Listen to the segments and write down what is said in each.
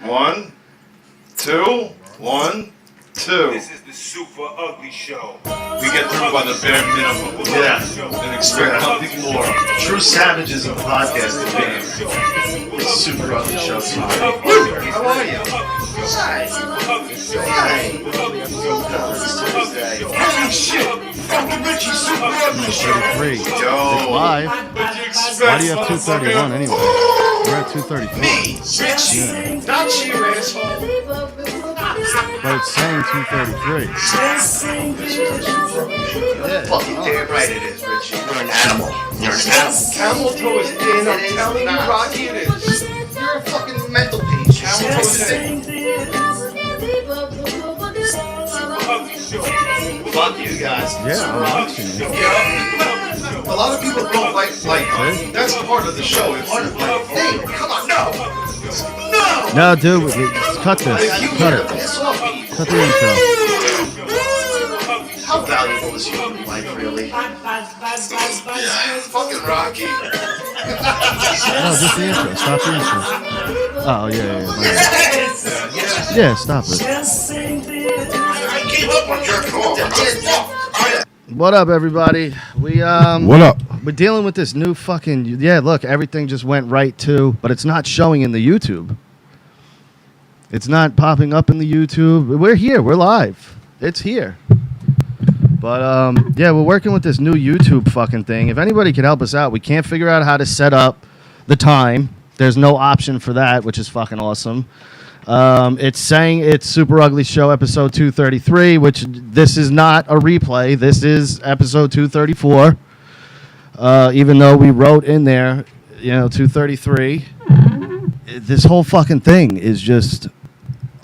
1, 2, 1, 2. This is the Super Ugly Show. We get through by the bare minimum. Yeah. And expect nothing more. True savages of podcasting game. It's Super Ugly Show time. How are you? Hi. Holy shit! Fucking Richie, Super Ugly Show. 33. Yo. It's live. Why do you have 231 anyway? We're at 234. Me, Richie, not you, asshole. But it's saying 233. Fucking damn right it is, Richie. You're an animal. You're an animal. Camel toe is in. I'm telling you, Rocky, it is. You're a fucking mental page. Camel toe is in. Fuck you guys. Yeah, I'm watching you. Yeah. A lot of people don't like that's part of the show. It's like, hey, come on, no. No, dude, cut this. Cut it. Piss off, Cut the intro. How valuable is human life, really? Fucking Rocky. No, just the intro. Stop the intro. Oh, yeah. Yeah, stop it. I gave up on your call. What up, everybody? What up? We're dealing with this new fucking... Yeah, look, everything just went right to... But it's not showing in the YouTube. It's not popping up in the YouTube. We're here. We're live. It's here. But, yeah, we're working with this new YouTube fucking thing. If anybody could help us out, we can't figure out how to set up the time. There's no option for that, which is fucking awesome. It's saying it's Super Ugly Show episode 233, which this is not a replay. This is episode 234. Even though we wrote in there, 233. This whole fucking thing is just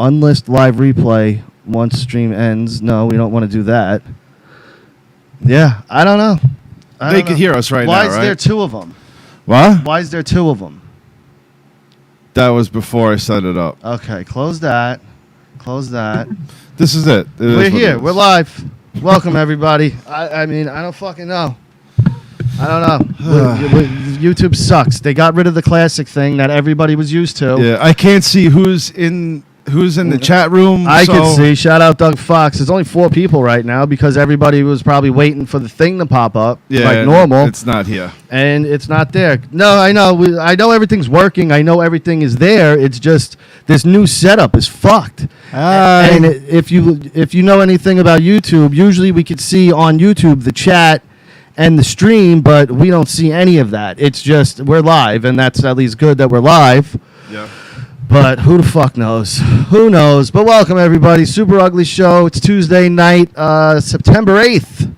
unlist live replay once stream ends. No, we don't want to do that. Yeah, I don't know. They can hear us right now, Why right? is there two of them? What? Why is there two of them? That was before I set it up. Okay, close that. Close that. This is it. We're here. We're live. Welcome, everybody. I mean, I don't fucking know. I don't know. YouTube sucks. They got rid of the classic thing that everybody was used to. Yeah, I can't see who's in the chat room. I can see. Shout out Doug Fox. There's only 4 people right now because everybody was probably waiting for the thing to pop up like normal. It's not here. And it's not there. No, I know. I know everything's working. I know everything is there. It's just this new setup is fucked. And if you know anything about YouTube, usually we could see on YouTube the chat and the stream, but we don't see any of that. It's just we're live, and that's at least good that we're live. Yeah. But who the fuck knows? Who knows? But welcome, everybody. Super Ugly Show. It's Tuesday night, September 8th.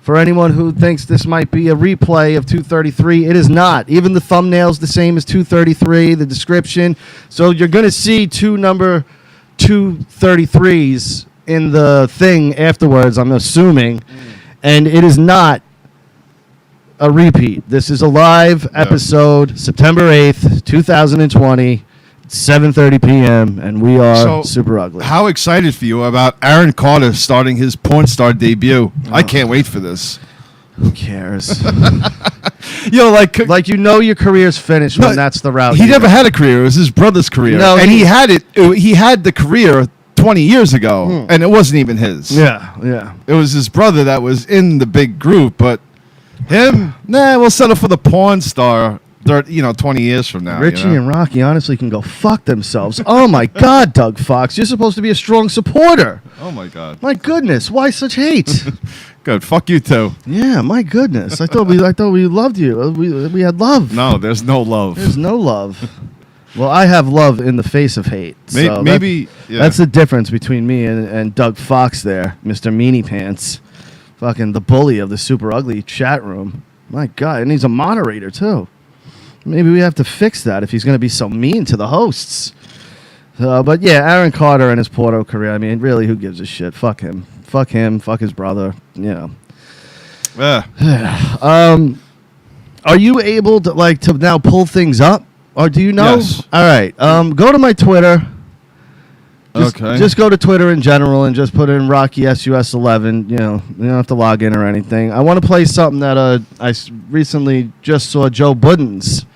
For anyone who thinks this might be a replay of 233, it is not. Even the thumbnail's the same as 233, the description. So you're going to see two number 233s in the thing afterwards, I'm assuming. And it is not a repeat. This is a live episode, September 8th, 2020. 7:30 p.m. and we are Super Ugly. How excited for you about Aaron Carter starting his porn star debut? I can't wait for this. Who cares? like your career's finished when that's the route. He never had a career. It was his brother's career. No, and he had it. He had the career 20 years ago, and it wasn't even his. Yeah. It was his brother that was in the big group, but him, we'll settle for the porn star. 20 years from now. Richie and Rocky honestly can go fuck themselves. Oh, my God, Doug Fox. You're supposed to be a strong supporter. Oh, my God. My goodness. Why such hate? Good. Fuck you, too. Yeah, my goodness. I thought we loved you. We had love. No, there's no love. There's no love. Well, I have love in the face of hate. Maybe that's the difference between me and Doug Fox there, Mr. Meanie Pants. Fucking the bully of the Super Ugly chat room. My God. And he's a moderator, too. Maybe we have to fix that if he's going to be so mean to the hosts. But yeah, Aaron Carter and his Porto career. I mean, really, who gives a shit? Fuck him. Fuck him. Fuck his brother. Yeah. Are you able to now pull things up, or do you know? Yes. All right. Go to my Twitter. Just go to Twitter in general and just put in Rocky SUS11. You don't have to log in or anything. I want to play something that I recently just saw Joe Budden's,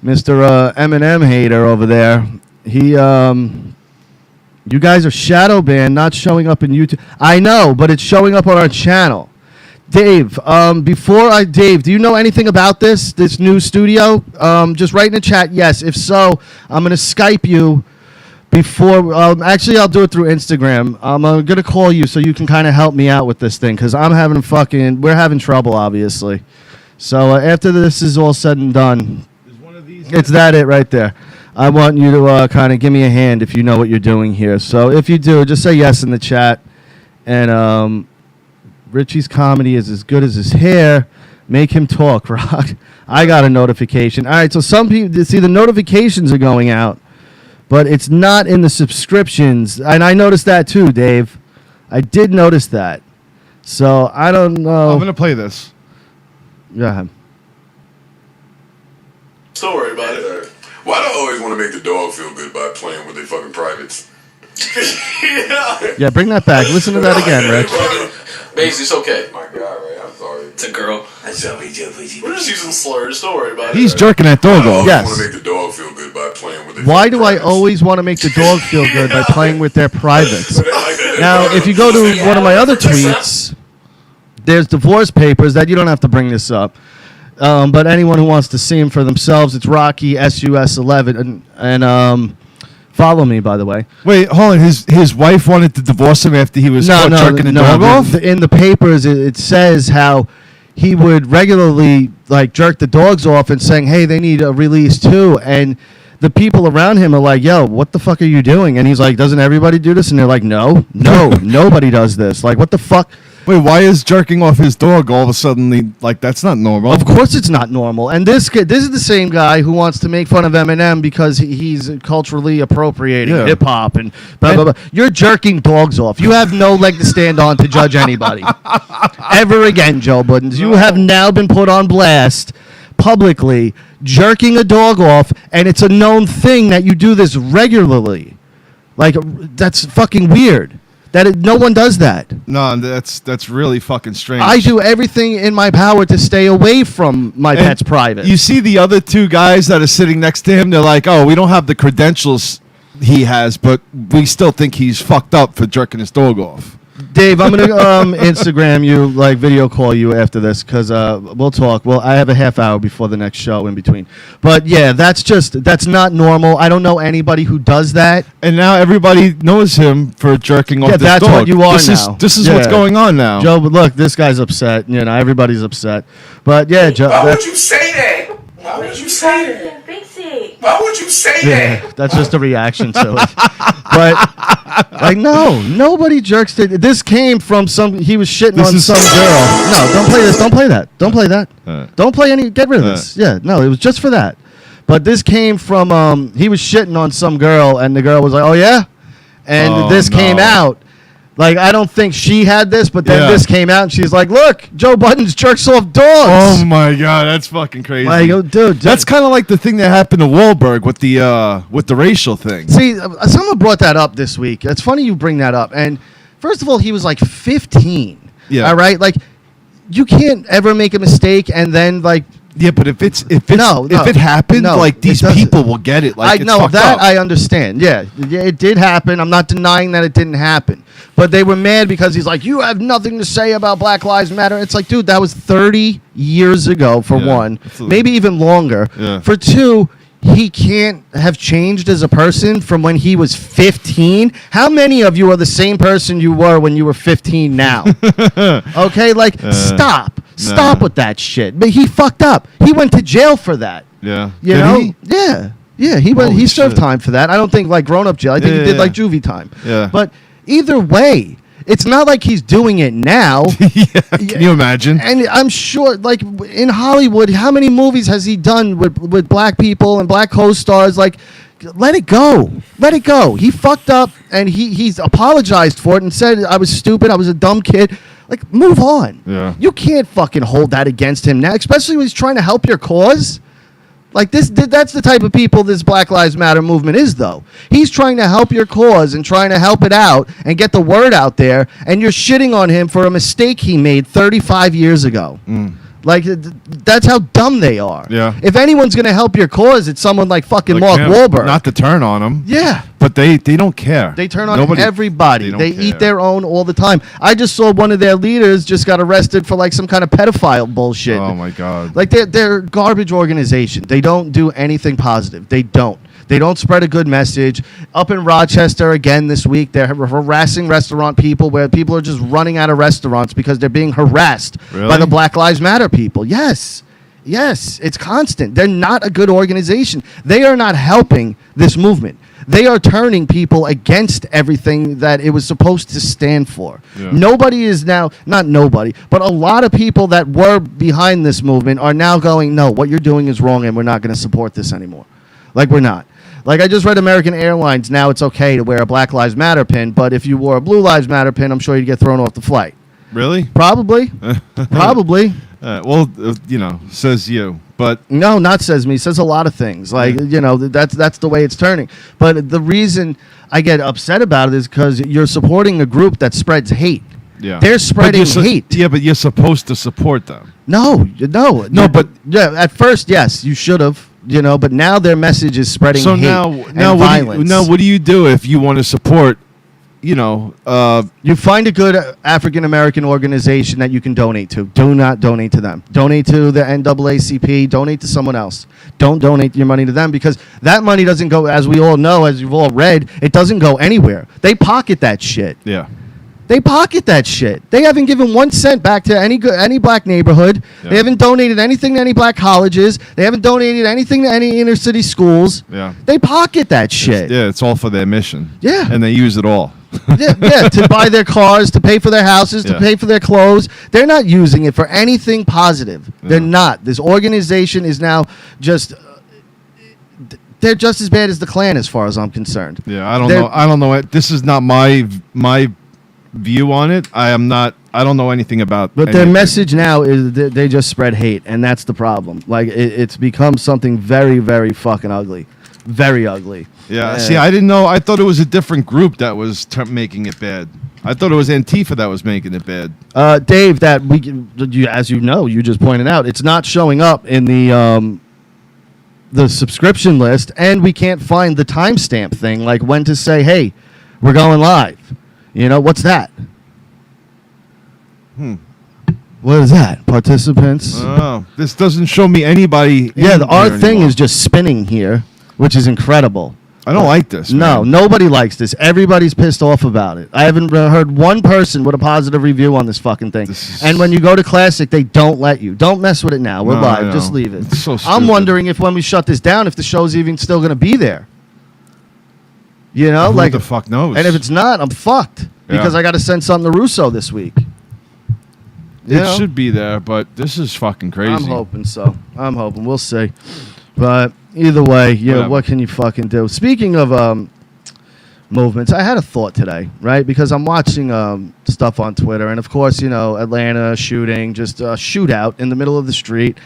Mr. Eminem hater over there. You guys are shadow banned, not showing up in YouTube. I know, but it's showing up on our channel. Dave, Dave, do you know anything about this new studio? Just write in the chat yes. If so, I'm going to Skype you before. Actually, I'll do it through Instagram. I'm going to call you so you can kind of help me out with this thing because we're having trouble, obviously. So after this is all said and done, it's it right there. I want you to kind of give me a hand if you know what you're doing here. So if you do, just say yes in the chat. And Richie's comedy is as good as his hair. Make him talk, Rock. I got a notification. All right, so some people, see, the notifications are going out, but it's not in the subscriptions. And I noticed that too, Dave. I did notice that. So I don't know. I'm going to play this. Yeah. Don't worry about it. Why do I always want to make the dog feel good by playing with their fucking privates? Yeah, bring that back. Listen to that again, Rich. Maisie, it's okay. My God, right? I'm sorry. It's a girl. We're just using slurs. Don't worry about it. He's jerking that dog off. Yes. I want to make the dog feel good by playing with their Why do I privates. always want to make the dog feel good by playing with their privates? Now, if you go to one of my other tweets, there's divorce papers that you don't have to bring this up. But anyone who wants to see them for themselves, it's Rocky SUS11 and follow me, by the way. Wait, hold on. His wife wanted to divorce him after he was caught jerking the dog off? In the papers, it says how he would regularly jerk the dogs off and saying, hey, they need a release too. And the people around him are like, yo, what the fuck are you doing? And he's like, doesn't everybody do this? And they're like, no, nobody does this. Like, what the fuck? Wait, why is jerking off his dog all of a sudden that's not normal? Of course it's not normal. And this is the same guy who wants to make fun of Eminem because he's culturally appropriating hip hop and blah, blah, blah. You're jerking dogs off. You have no leg to stand on to judge anybody. Ever again, Joe Budden. You have now been put on blast publicly jerking a dog off, and it's a known thing that you do this regularly. Like, that's fucking weird. No one does that. No, that's really fucking strange. I do everything in my power to stay away from my pet's private. You see the other two guys that are sitting next to him, they're like, oh, we don't have the credentials he has, but we still think he's fucked up for jerking his dog off. Dave, I'm going to Instagram you, video call you after this, because we'll talk. Well, I have a half hour before the next show in between. But, yeah, that's not normal. I don't know anybody who does that. And now everybody knows him for jerking off this that's dog. what you are now. This is what's going on now. Joe, but look, this guy's upset. Everybody's upset. But, yeah, Joe. Why would you say that? Why would you say that? Fix it. Why would you say that? That's just a reaction to it. But, no, nobody jerks. This came from he was shitting on some girl. No, don't play this. Don't play that. Don't play that. Don't play any. Get rid of this. Yeah, no, it was just for that. But this came from, he was shitting on some girl, and the girl was like, oh, yeah? And this came out. I don't think she had this, but then this came out, and she's like, look, Joe Budden's jerks off dogs. Oh, my God. That's fucking crazy. Dude. That's kind of like the thing that happened to Wahlberg with the racial thing. See, someone brought that up this week. It's funny you bring that up. And first of all, he was 15. Yeah. All right? You can't ever make a mistake and then, yeah, but if it happened, these people will get it. I know that I understand. Yeah, it did happen. I'm not denying that it didn't happen. But they were mad because he's like, you have nothing to say about Black Lives Matter. It's like, dude, that was 30 years ago, for one. Maybe even longer. Yeah. For two, he can't have changed as a person from when he was 15. How many of you are the same person you were when you were 15 now? Okay, stop. Stop with that shit. But he fucked up. He went to jail for that. Yeah. You know? He? Yeah. Yeah, he served time for that. I don't think grown-up jail. I think he did juvie time. Yeah. But either way, it's not like he's doing it now. Can you imagine? And I'm sure, in Hollywood, how many movies has he done with black people and black co-stars? Let it go. Let it go. He fucked up, and he's apologized for it and said, I was stupid. I was a dumb kid. Move on. Yeah. You can't fucking hold that against him now, especially when he's trying to help your cause. That's the type of people this Black Lives Matter movement is, though. He's trying to help your cause and trying to help it out and get the word out there, and you're shitting on him for a mistake he made 35 years ago. Like, that's how dumb they are. Yeah. If anyone's going to help your cause, it's someone like fucking Mark Wahlberg. Not to turn on them. Yeah. But they don't care. They turn on everybody. They care. eat their own all the time. I just saw one of their leaders just got arrested for like some kind of pedophile bullshit. Oh my God. Like they're a garbage organization. They don't do anything positive. They don't. They don't spread a good message. Up in Rochester again this week, they're harassing restaurant people where people are just running out of restaurants because they're being harassed by the Black Lives Matter people. Yes. Yes, it's constant. They're not a good organization. They are not helping this movement. They are turning people against everything that it was supposed to stand for. Yeah. Nobody is now, not nobody, but a lot of people that were behind this movement are now going, no, what you're doing is wrong and we're not going to support this anymore. Like, we're not. Like, I just read American Airlines, now it's okay to wear a Black Lives Matter pin, but if you wore a Blue Lives Matter pin, I'm sure you'd get thrown off the flight. Really? Probably. Probably. Well, says you. But no, not says me. Says a lot of things. Like, that's the way it's turning. But the reason I get upset about it is because you're supporting a group that spreads hate. Yeah. They're spreading hate. Yeah, but you're supposed to support them. No. But yeah, at first, yes, you should have. But now their message is spreading hate and violence. What do you do if you want to support? You find a good African American organization that you can donate to. Do not donate to them. Donate to the NAACP. Donate to someone else. Don't donate your money to them because that money doesn't go, as we all know, as you've all read, it doesn't go anywhere. They pocket that shit. Yeah. They pocket that shit. They haven't given 1 cent back to any black neighborhood. Yeah. They haven't donated anything to any black colleges. They haven't donated anything to any inner city schools. Yeah. They pocket that shit. It's all for their mission. Yeah. And they use it all. yeah, to buy their cars, to pay for their houses, to pay for their clothes. They're not using it for anything positive. Yeah. They're not. This organization is now just... they're just as bad as the Klan as far as I'm concerned. Yeah, I don't know. This is not my view on it. I don't know anything about. But their message now is they just spread hate, and that's the problem. Like it's become something very, very fucking ugly, very ugly. Yeah. See, I didn't know. I thought it was a different group that was making it bad. I thought it was Antifa that was making it bad. Dave, as you know, you just pointed out, it's not showing up in the subscription list, and we can't find the timestamp thing, like when to say, "Hey, we're going live." What's that? What is that? Participants? Oh, this doesn't show me anybody. Yeah, our thing is just spinning here, which is incredible. I don't like this. No, man. Nobody likes this. Everybody's pissed off about it. I haven't heard one person with a positive review on this fucking thing. And when you go to Classic, they don't let you. Don't mess with it now. We're live. Just leave it. It's so stupid. I'm wondering if when we shut this down, if the show's even still going to be there. Who the fuck knows? And if it's not, I'm fucked because I got to send something to Russo this week. It should be there, but this is fucking crazy. I'm hoping so. I'm hoping. We'll see. But either way, what can you fucking do? Speaking of movements, I had a thought today, right? Because I'm watching stuff on Twitter, and of course, Atlanta shooting, just a shootout in the middle of the street.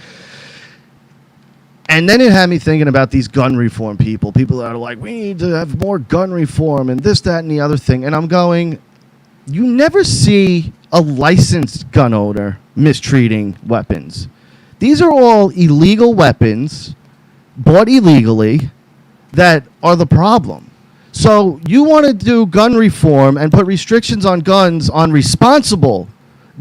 And then it had me thinking about these gun reform people that are like, we need to have more gun reform and this, that, and the other thing. And I'm going, you never see a licensed gun owner mistreating weapons. These are all illegal weapons bought illegally that are the problem. So you want to do gun reform and put restrictions on guns on responsible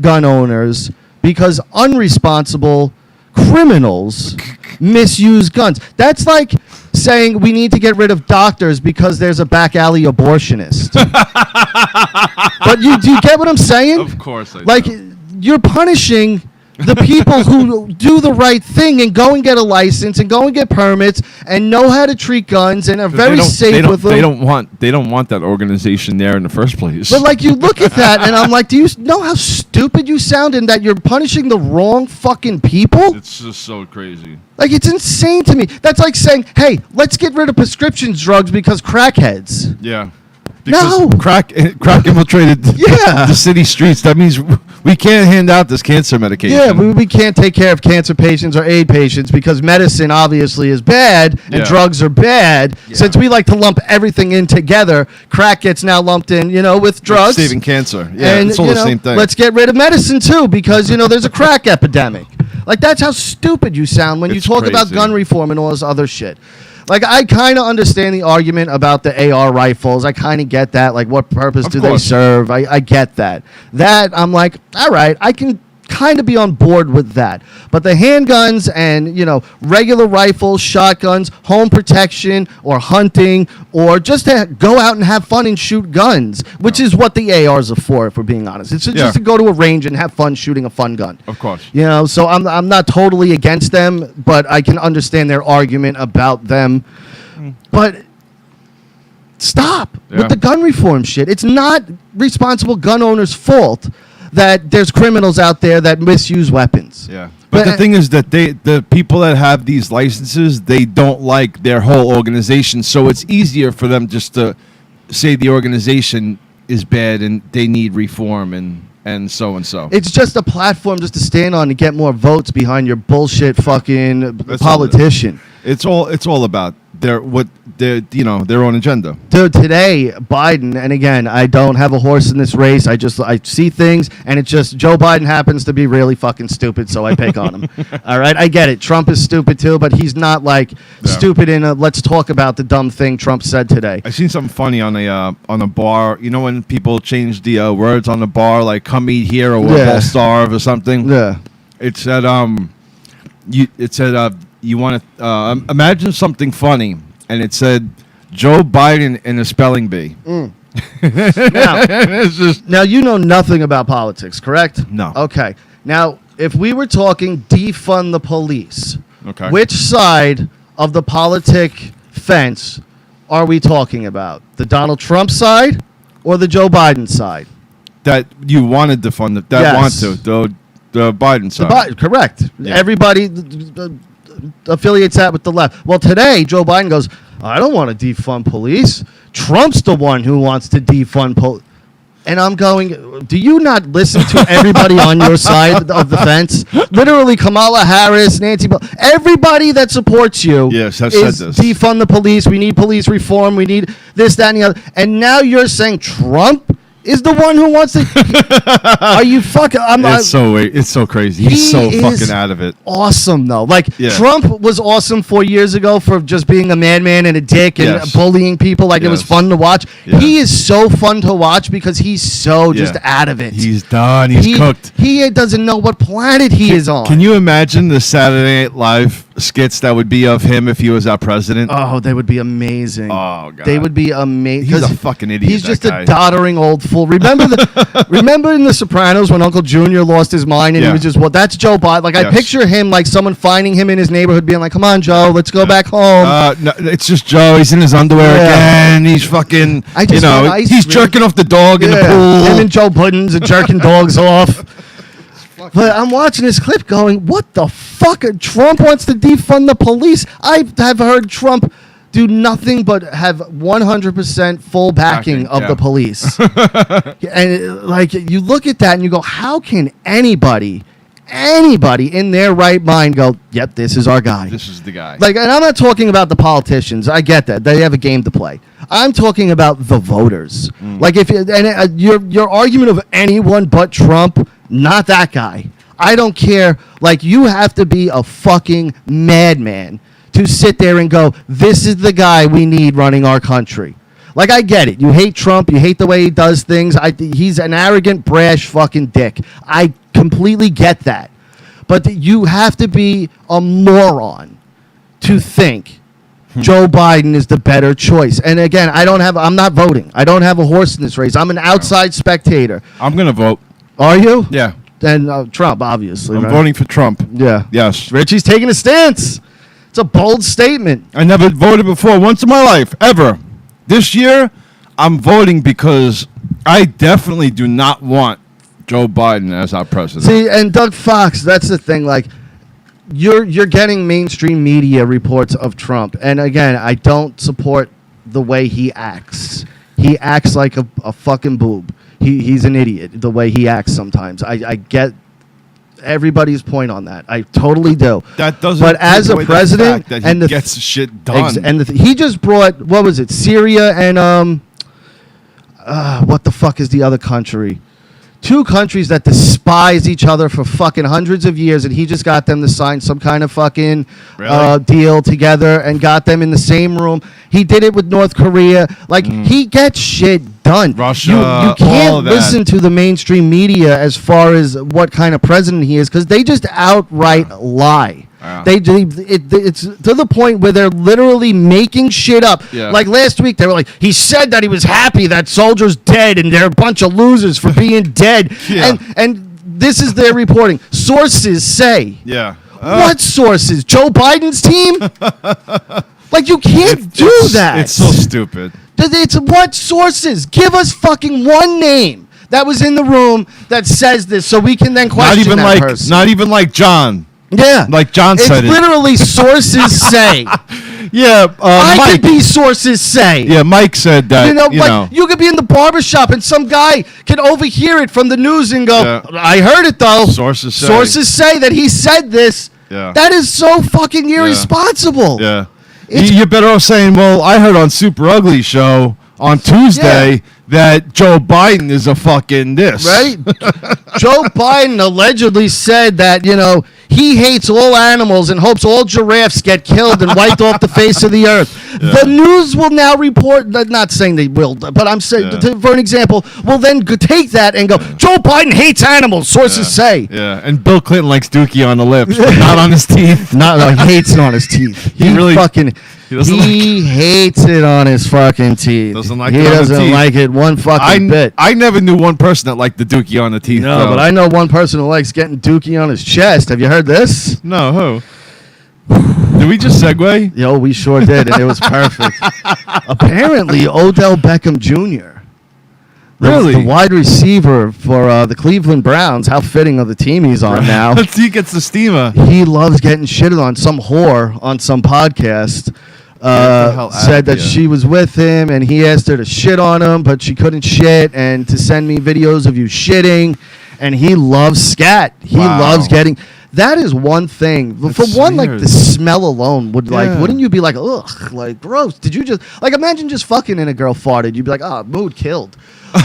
gun owners because unresponsible criminals misuse guns. That's like saying we need to get rid of doctors because there's a back alley abortionist. But do you get what I'm saying? Of course I do. You're punishing the people who do the right thing and go and get a license and go and get permits and know how to treat guns and are very safe with them. They don't want that organization there in the first place. But you look at that and I'm like, do you know how stupid you sound and that you're punishing the wrong fucking people? It's just so crazy. It's insane to me. That's like saying, hey, let's get rid of prescription drugs because crackheads. Yeah. Because crack infiltrated the city streets. That means we can't hand out this cancer medication. Yeah, we can't take care of cancer patients or AIDS patients because medicine obviously is bad and drugs are bad. Yeah. Since we like to lump everything in together, crack gets now lumped in, with drugs. Saving cancer. Yeah, and, it's all the same thing. Let's get rid of medicine too because, there's a crack epidemic. Like, that's how stupid you sound when you It's talk about crazy. gun reform and all this other shit. Like, I kind of understand the argument about the AR rifles. I kind of get that. Like, what purpose Of do they course. serve? I get that. That, I'm like, all right, I can kind of be on board with that. But the handguns and, regular rifles, shotguns, home protection or hunting or just to go out and have fun and shoot guns, which is what the ARs are for, if we're being honest. It's just to go to a range and have fun shooting a fun gun. Of course. So I'm not totally against them, but I can understand their argument about them. But stop with the gun reform shit. It's not responsible gun owners' fault that there's criminals out there that misuse weapons. Yeah. But the thing is that the people that have these licenses, they don't like their whole organization, so it's easier for them just to say the organization is bad and they need reform and so and so. It's just a platform just to stand on to get more votes behind your bullshit fucking That's politician. It's all about their own agenda. Dude, today, Biden, and again, I don't have a horse in this race. I see things, and it's just Joe Biden happens to be really fucking stupid, so I pick on him. All right? I get it. Trump is stupid, too, but he's not, stupid in a let's talk about the dumb thing Trump said today. I seen something funny on a bar. You know when people change the words on the bar, like "come eat here" or "we'll all starve" or something. Yeah. It said you want to imagine something funny, and it said Joe Biden in a spelling bee. Now, It's just now, you know nothing about politics, correct? No. Okay. Now, if we were talking defund the police, Okay. which side of the politic fence are we talking about? The Donald Trump side or the Joe Biden side? that you wanted to fund that Yes. want to the Biden side. Correct. Yeah. Everybody affiliates that with the left. Well, today, Joe Biden goes, I don't want to defund police. Trump's the one who wants to defund police. And I'm going, do you not listen to everybody on your side of the fence? Literally, Kamala Harris, Nancy, everybody that supports you Yes, has is said this. defund the police. We need police reform. We need this, that, and the other. And now you're saying Trump is the one who wants to. Are you fucking? It's so crazy. He's so is fucking out of it. Awesome though. Yeah. Trump was awesome 4 years ago for just being a madman and a dick and Yes. bullying people. Like it was Yes. fun to watch. Yeah. He is so fun to watch because he's so just Yeah. out of it. He's done. He's cooked. He doesn't know what planet he is on. Can you imagine the Saturday Night Live skits that would be of him if he was our president? Oh, they would be amazing. Oh, God. They would be amazing. He's a fucking idiot, He's that just guy. a doddering old fool. Remember in The Sopranos when Uncle Junior lost his mind and he Yeah. was just, well, that's Joe Biden. Like I Yes. picture him like someone finding him in his neighborhood being like, come on, Joe, let's go back home. No, it's just Joe. He's in his underwear Yeah. again. He's fucking, I just want ice he's cream. jerking off the dog in the pool. Him and Joe Buddens are jerking dogs off. But I'm watching this clip going, what the fuck? Trump wants to defund the police. I have heard Trump do nothing but have 100% full backing of yeah. the police. And like you look at that and you go, how can anybody in their right mind go, yep, this is our guy. This is the guy. Like, and I'm not talking about the politicians. I get that they have a game to play. I'm talking about the voters. Like, if your argument of anyone but Trump, not that guy. I don't care. Like, you have to be a fucking madman to sit there and go, this is the guy we need running our country. Like, I get it. You hate Trump. You hate the way he does things. He's an arrogant, brash fucking dick. I completely get that. But you have to be a moron to think Joe Biden is the better choice. And again, I'm not voting. I don't have a horse in this race. I'm an outside spectator. I'm going to vote. Are you? Yeah. Then Trump, obviously. I'm right? voting for Trump. Yeah. Yes. Richie's taking a stance. It's a bold statement. I never voted before once in my life, ever. This year, I'm voting because I definitely do not want Joe Biden as our president. See, and Doug Fox, that's the thing. Like, you're getting mainstream media reports of Trump. And again, I don't support the way he acts. He acts like a fucking boob. He's an idiot, the way he acts sometimes. I get everybody's point on that. I totally do. That doesn't. But as take a away the president, fact that he and gets shit done. he just brought, what was it, Syria and what the fuck is the other country two countries that despise each other for fucking hundreds of years, and he just got them to sign some kind of fucking deal together and got them in the same room. He did it with North Korea. Like, he gets shit done. Russia, you all can't of that. listen to the mainstream media as far as what kind of president he is, because they just outright lie. Yeah. It's to the point where they're literally making shit up. Yeah. Like last week, they were like, he said that he was happy that soldiers dead and they're a bunch of losers for being dead. Yeah. And this is their reporting. Sources say. Yeah. What sources? Joe Biden's team? Like, you can't do that. It's so stupid. It's what sources? Give us fucking one name that was in the room that says this, so we can then question person. Not even like John. Yeah, Like John said it. It's literally sources say. Yeah, I Mike. could be sources say. Yeah, Mike said that. You could be in the barbershop and some guy can overhear it from the news and go, Yeah. I heard it though. Sources say. Sources say that he said this. Yeah. That is so fucking irresponsible. Yeah. It's- You're better off saying, well, I heard on Super Ugly Show on Tuesday that Joe Biden is a fucking this. Right? Joe Biden allegedly said that, he hates all animals and hopes all giraffes get killed and wiped off the face of the earth. The news will now report, not saying they will, but I'm saying, for an example, will then take that and go, Joe Biden hates animals, sources say. Yeah, and Bill Clinton likes Dookie on the lips, but not on his teeth. No, he hates it on his teeth. He really- fucking... doesn't He hates it on his fucking teeth. Doesn't like he it on the doesn't teeth. like it one fucking bit. I never knew one person that liked the Dookie on the teeth. No, though. but I know one person who likes getting Dookie on his chest. Have you heard this? No, who? Did we just segue? Yo, we sure did, and it was perfect. Apparently, Odell Beckham Jr., Really? the wide receiver for the Cleveland Browns, how fitting of the team he's on now. He gets the steamer. He loves getting shitted on. Some whore on some podcast the hell out said of that here. she was with him and he asked her to shit on him, but she couldn't shit, and to send me videos of you shitting. And he loves scat. He loves getting. That is one thing. For That's one, like weird. the smell alone would Yeah. wouldn't you be like, ugh, like gross? Did you just imagine just fucking and a girl farted? You'd be like, oh, mood killed.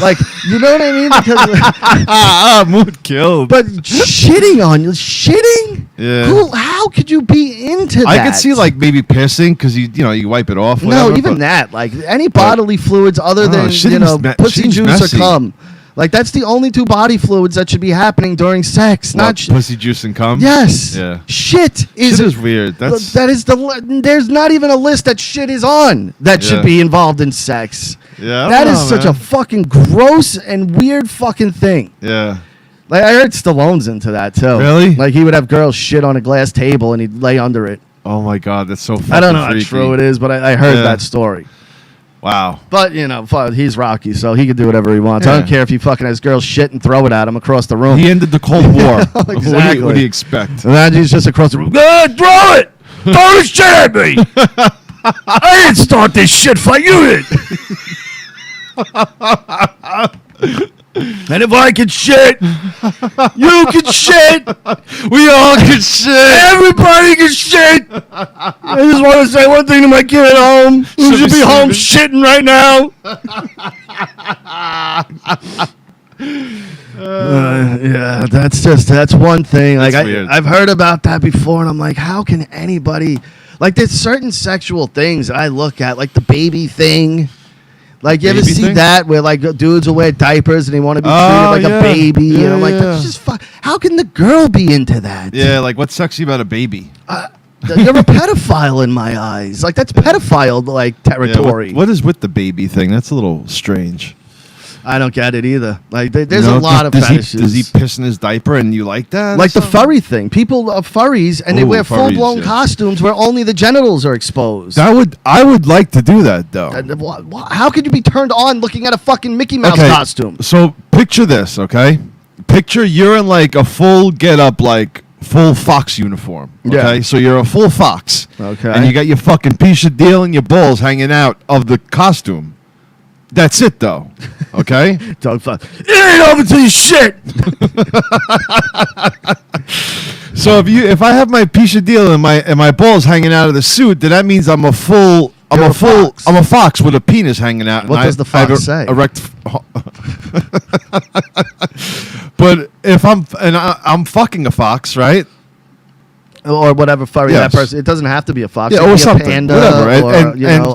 Like, you know what I mean? Because Mood killed. but shitting on you, shitting? Yeah. How could you be into that? I could see like maybe pissing because you wipe it off. Whatever, no, even but- that. Like any bodily fluids other than shitting's pussy shitting's juice messy. or cum. Like that's the only two body fluids that should be happening during sex. Not pussy juice and cum. yes. Yeah. Shit is Shit is weird. That's that is there's not even a list that shit is on that Yeah. should be involved in sex. yeah. I don't That is know, such man. a fucking gross and weird fucking thing. Yeah. Like I heard Stallone's into that too. Really? Like he would have girls shit on a glass table and he'd lay under it. Oh my god, that's so. Fucking I don't know freaky. how true it is, but I heard Yeah. that story. Wow. But he's Rocky, so he can do whatever he wants. I Yeah. don't care if he fucking has girls shit and throw it at him across the room. He ended the Cold War. Exactly. What do you expect? Imagine he's just across the room. Throw it! Throw the shit at me! I didn't start this shit fight. You did. And if I can shit, you can shit. We all can shit. Everybody can shit. I just want to say one thing to my kid at home who Should should be be home sleeping. shitting right now. Yeah, that's one thing. Like That's weird. I've heard about that before, and I'm like, how can anybody? Like, there's certain sexual things that I look at, like the baby thing. Like, you ever Baby see thing? that where like dudes will wear diapers and they want to be treated Oh, like yeah. a baby, Yeah, and I'm like, yeah. that's just fuck. How can the girl be into that? Yeah, like what's sexy about a baby? You're a pedophile in my eyes. Like that's pedophile like Yeah, territory. what is with the baby thing? That's a little strange. I don't get it either. Like there's You know, a lot of does fetishes. Does he piss in his diaper and you like that? Like the or something? furry thing. People are furries and they Ooh, wear furries, full-blown yeah. costumes where only the genitals are exposed. I would like to do that though. How could you be turned on looking at a fucking Mickey Mouse costume? So picture this, okay? Picture you're in like a full get up, like full fox uniform. Okay, Yeah. so you're a full fox. Okay. and you got your fucking piece of deal and your balls hanging out of the costume. That's it though. Okay. Doug Fuck. It ain't over till you shit. So if I have my piece of deal and my balls hanging out of the suit, then that means I'm a full I'm You're a full. fox. I'm a fox with a penis hanging out. What and does the I have fox say? Erect. But if I'm fucking a fox, right? Or whatever furry Yes. that person. It doesn't have to be a fox. Yeah, It could or be something. A panda, Whatever. or, a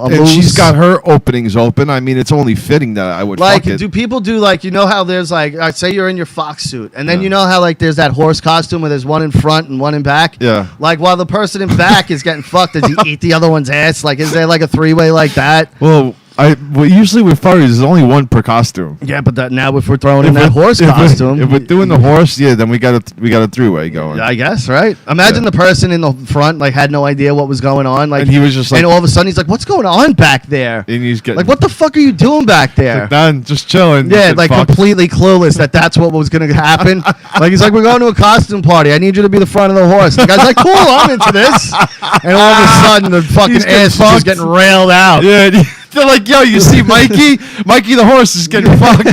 And moose. she's got her openings open. I mean, it's only fitting that I would Like, fuck it. do people do like, you know how there's like, say you're in your fox suit, and then Yeah. you know how like there's that horse costume where there's one in front and one in back? Yeah. Like while the person in back is getting fucked, does he eat the other one's ass? Like, is there like a three-way like that? Well, usually with furries, there's only one per costume. Yeah, but now if we're throwing in that we're- horse if we're- costume, if we're doing the horse, yeah, then we got a three-way going. I guess, right? Imagine Yeah. the person in the front like had no idea what was going on, like, And he was just like- and all of a sudden he's like, "What's going on back there?" And he's getting Like, what the fuck are you doing back there? done, just chilling. Yeah, Get like fucked. completely clueless that that's what was going to happen. Like, he's like, "We're going to a costume party. I need you to be the front of the horse." The guy's like, "Cool, I'm into this." And all of a sudden, the fucking He's getting ass is fucked. just getting railed out. Yeah, they're like, "Yo, you see Mikey? Mikey the horse is getting fucked."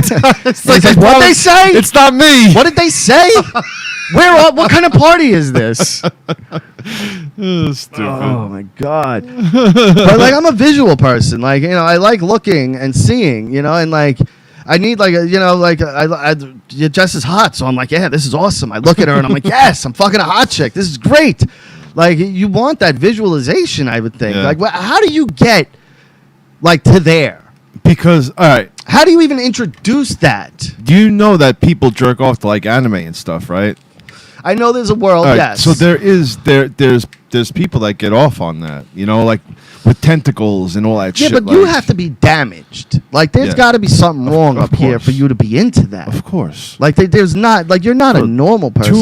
It's He's like, "What'd they say? It's not me. What did they say? What kind of party is this?" Oh, stupid. Oh my god! But like, I'm a visual person. Like, you know, I like looking and seeing. You know, and like, I need like Jess is hot, so I'm like, yeah, this is awesome. I look at her and I'm like, yes, I'm fucking a hot chick. This is great. Like, you want that visualization, I would think. Yeah. Like, how do you get like to there? Because all right, How do you even introduce that? you know that people jerk off to like anime and stuff, right? I know there's a world, All right, yes. So there's people that get off on that, you know, like with tentacles and all that yeah, shit. but you like- have to be damaged. Like, there's Yeah. got to be something wrong of up here course. for you to be into that. Of course. Like, there's not, like, you're not a Bro, normal person.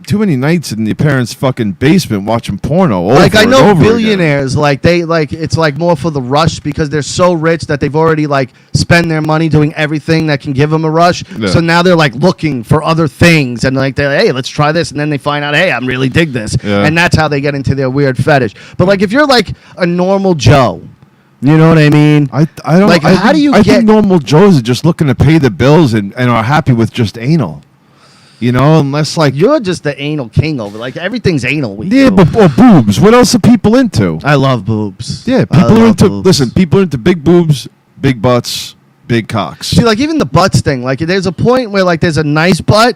Too many nights in the parents' fucking basement watching porno. Like, over I and know over again. billionaires, like, they, like, it's like more for the rush because they're so rich that they've already, like, spent their money doing everything that can give them a rush. Yeah. So now they're, like, looking for other things and, like, they're, hey, let's try this. And then they find out, hey, I really dig this. Yeah. And that's how they get into their weird fetish. But, like, if you're, like, a normal Joe, you know what I mean? I don't Like, how do you I get- think normal Joes are just looking to pay the bills and are happy with just anal. You know, unless like You're just the anal king over. Like, everything's anal with yeah, you. but or boobs. What else are people into? I love boobs. Yeah, I people are love into boobs. listen. People are into big boobs, big butts, big cocks. See, like, even the butts thing, like, there's a point where, like, there's a nice butt,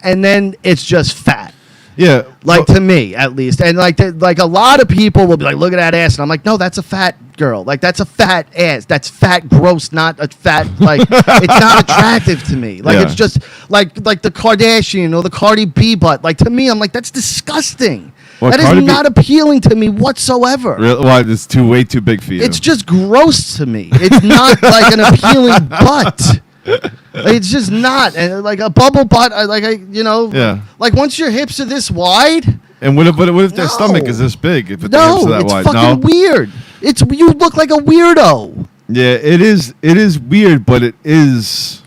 and then it's just fat. Yeah, Like, well, to me, at least. And, like, like a lot of people will be like, look at that ass. And I'm like, no, that's a fat girl. Like, that's a fat ass. That's fat, gross, not a fat, like, it's not attractive to me. Like, Yeah. it's just, like the Kardashian or the Cardi B butt. Like, to me, I'm like, that's disgusting. Well, That is Cardi B- not appealing to me whatsoever. really, why it's way too big for you. It's just gross to me. It's not like an appealing butt. Like, it's just not. And like a bubble butt, Yeah. like once your hips are this wide, and what if their No. stomach is this big? If the hips no, are that it's wide, fucking no. weird. You look like a weirdo. Yeah, it is. It is weird, but it is.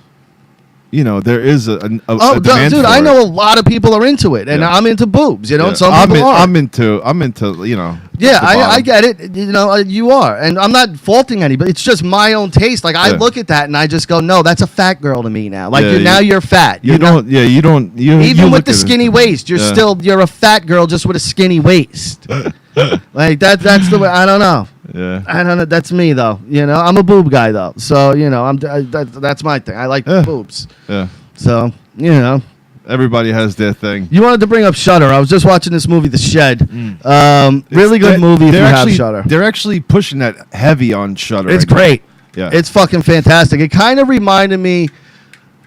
You know, there is a Oh, demand dude, for I it. know a lot of people are into it, and Yeah. I'm into boobs. You know, Yeah. and some people aren't. I'm into. You know. Yeah, the I bottom. get it. You know, you are, and I'm not faulting anybody. It's just my own taste. Like, I Yeah. look at that and I just go, no, that's a fat girl to me now. Like, Yeah, now you're fat. You You're not- don't. Yeah, you don't. You Even you with look the at it- skinny waist, Yeah. you're a fat girl just with a skinny waist. Like, that's the way. I don't know. Yeah. I don't know. That's me though. You know, I'm a boob guy though. So, you know, that's my thing. I like Yeah. boobs. Yeah. So, you know, Everybody has their thing. you wanted to bring up Shudder. I was just watching this movie, The Shed. Really good They're- movie if you they're have actually, Shudder. They're actually pushing that heavy on Shudder. It's right now. great. Yeah. It's fucking fantastic. It kind of reminded me,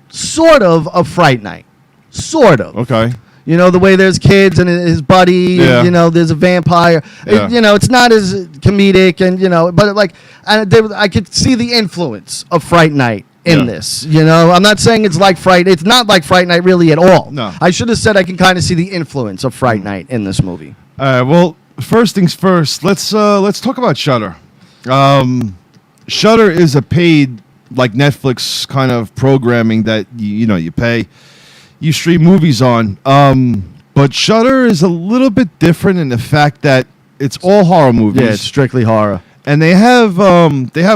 sort of Fright Night. Sort of. Okay. You know, the way there's kids and his buddy, Yeah. and, you know, there's a vampire. Yeah. You know, it's not as comedic, and, you know, but like, I could see the influence of Fright Night in Yeah. this. You know, I'm not saying it's like Fright. It's not like Fright Night really at all. No. I should have said I can kind of see the influence of Fright Night in this movie. All right. Well, first things first. Let's talk about Shudder. Shudder is a paid like Netflix kind of programming that you pay, you stream movies on. But Shudder is a little bit different in the fact that it's all horror movies. Yeah, it's strictly horror. And they have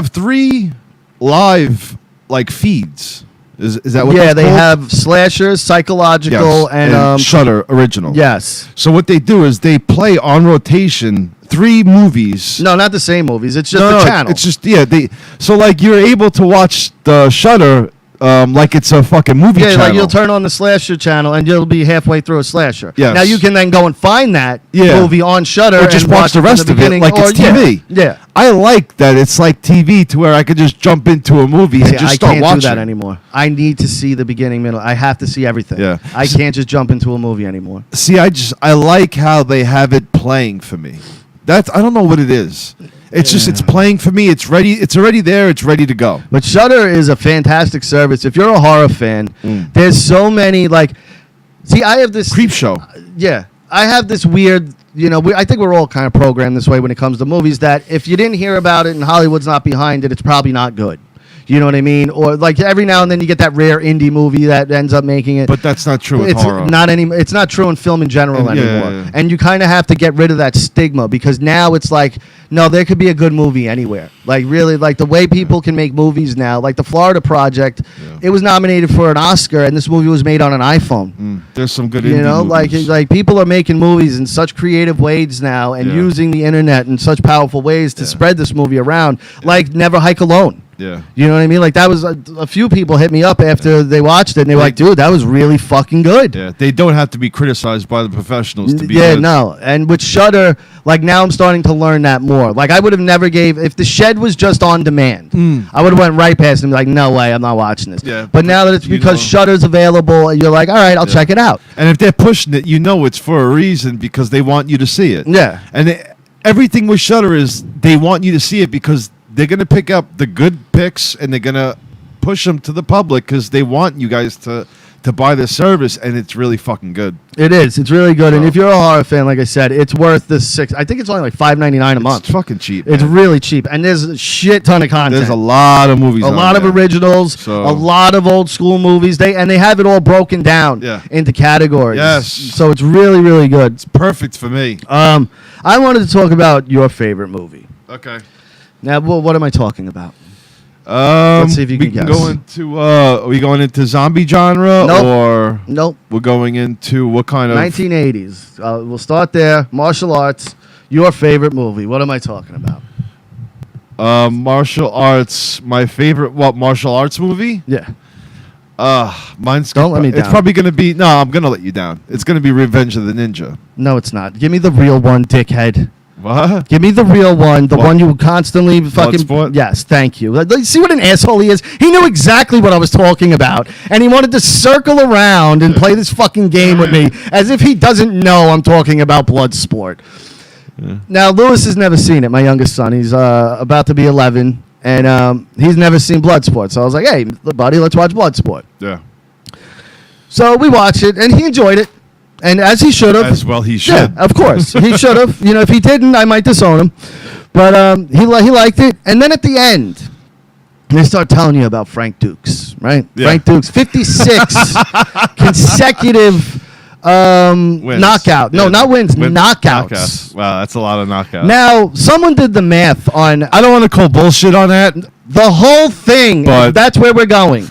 3 live like feeds. Is that what? Yeah, that's they called? have slashers, psychological, Yes, and Shudder original. yes. So what they do is they play on rotation 3 movies. No, not the same movies. It's just No, the channel. It's just so like you're able to watch the Shudder like it's a fucking movie channel. Like you'll turn on the slasher channel and you'll be halfway through a slasher. Yes. Now you can then go and find that Yeah. movie on Shudder or just and watch the from rest of it beginning, like it's TV. Yeah. I like that it's like TV to where I could just jump into a movie and See, just I start can't watching. do that anymore. I need to see the beginning, middle. I have to see everything. Yeah. I can't just jump into a movie anymore. See, I like how they have it playing for me. I don't know what it is. It's just it's playing for me. It's ready. It's already there. It's ready to go. But Shudder is a fantastic service. If you're a horror fan, there's so many like. See, I have this Creep show. Yeah, I have this weird. I think we're all kind of programmed this way when it comes to movies. That if you didn't hear about it and Hollywood's not behind it, it's probably not good. You know what I mean? Or like every now and then you get that rare indie movie that ends up making it. But that's not true with It's horror. It's not true in film in general And- yeah, anymore. yeah, yeah. And you kind of have to get rid of that stigma because now it's like, no, there could be a good movie anywhere. Like really, like the way people can make movies now, like the Florida Project, it was nominated for an Oscar, and this movie was made on an iPhone. There's some good. You indie know, movies. like people are making movies in such creative ways now, and Yeah. using the internet in such powerful ways to spread this movie around. Like Never Hike Alone. Yeah. You know what I mean? Like that was a few people hit me up after they watched it, and they were like, "Dude, that was really fucking good." Yeah, they don't have to be criticized by the professionals to be Yeah, good. no. And with Shudder, like now I'm starting to learn that more. Like I would have never gave if The Shed was just on demand. I would have went right past it and be like, "No way, I'm not watching this." Yeah, But now that it's you because know. Shudder's available, you're like, "All right, I'll check it out." And if they're pushing it, you know it's for a reason because they want you to see it. Yeah. And everything with Shudder is they want you to see it because they're going to pick up the good picks and they're going to push them to the public because they want you guys to buy this service, and it's really fucking good. It is. It's really good. And Oh. if you're a horror fan, like I said, it's worth the I think it's only like $5.99 a month. It's fucking cheap. It's man. really cheap, and there's a shit ton of content. There's a lot of movies. a on lot of there. originals, So- a lot of old school movies. They have it all broken down Yeah. into categories. Yes. So it's really, really good. Perfect for me. I wanted to talk about your favorite movie. Okay. Now, what am I talking about? Let's see if you we can can guess. go into. Are we going into zombie genre Nope. or Nope. we're going into what kind of? 1980s. We'll start there. Martial arts. Your favorite movie. What am I talking about? Martial arts. My favorite martial arts movie? Yeah. Mine's. Don't let me It's down. probably gonna be. No, I'm gonna let you down. It's gonna be Revenge of the Ninja. No, it's not. Give me the real one, dickhead. What? Give me the real one, the What? one you constantly fucking. Bloodsport? Yes, thank you. See what an asshole he is. He knew exactly what I was talking about, and he wanted to circle around and play this fucking game with me as if he doesn't know I'm talking about Bloodsport. Now Lewis has never seen it. My youngest son, he's about to be 11, and he's never seen Bloodsport. So I was like, "Hey, buddy, let's watch Bloodsport." Yeah. So we watched it, and he enjoyed it, and as he should have. As well, he should. Yeah, of course. He should have. You know, if he didn't, I might disown him. But he liked it. And then at the end, they start telling you about Frank Dukes, right? Yeah. Frank Dukes, 56 consecutive Wins. knockout. No, Yeah. not wins, Win- knockouts. Wow, that's a lot of knockouts. Now, someone did the math on I don't want to call bullshit on that. the whole thing. But- That's where we're going.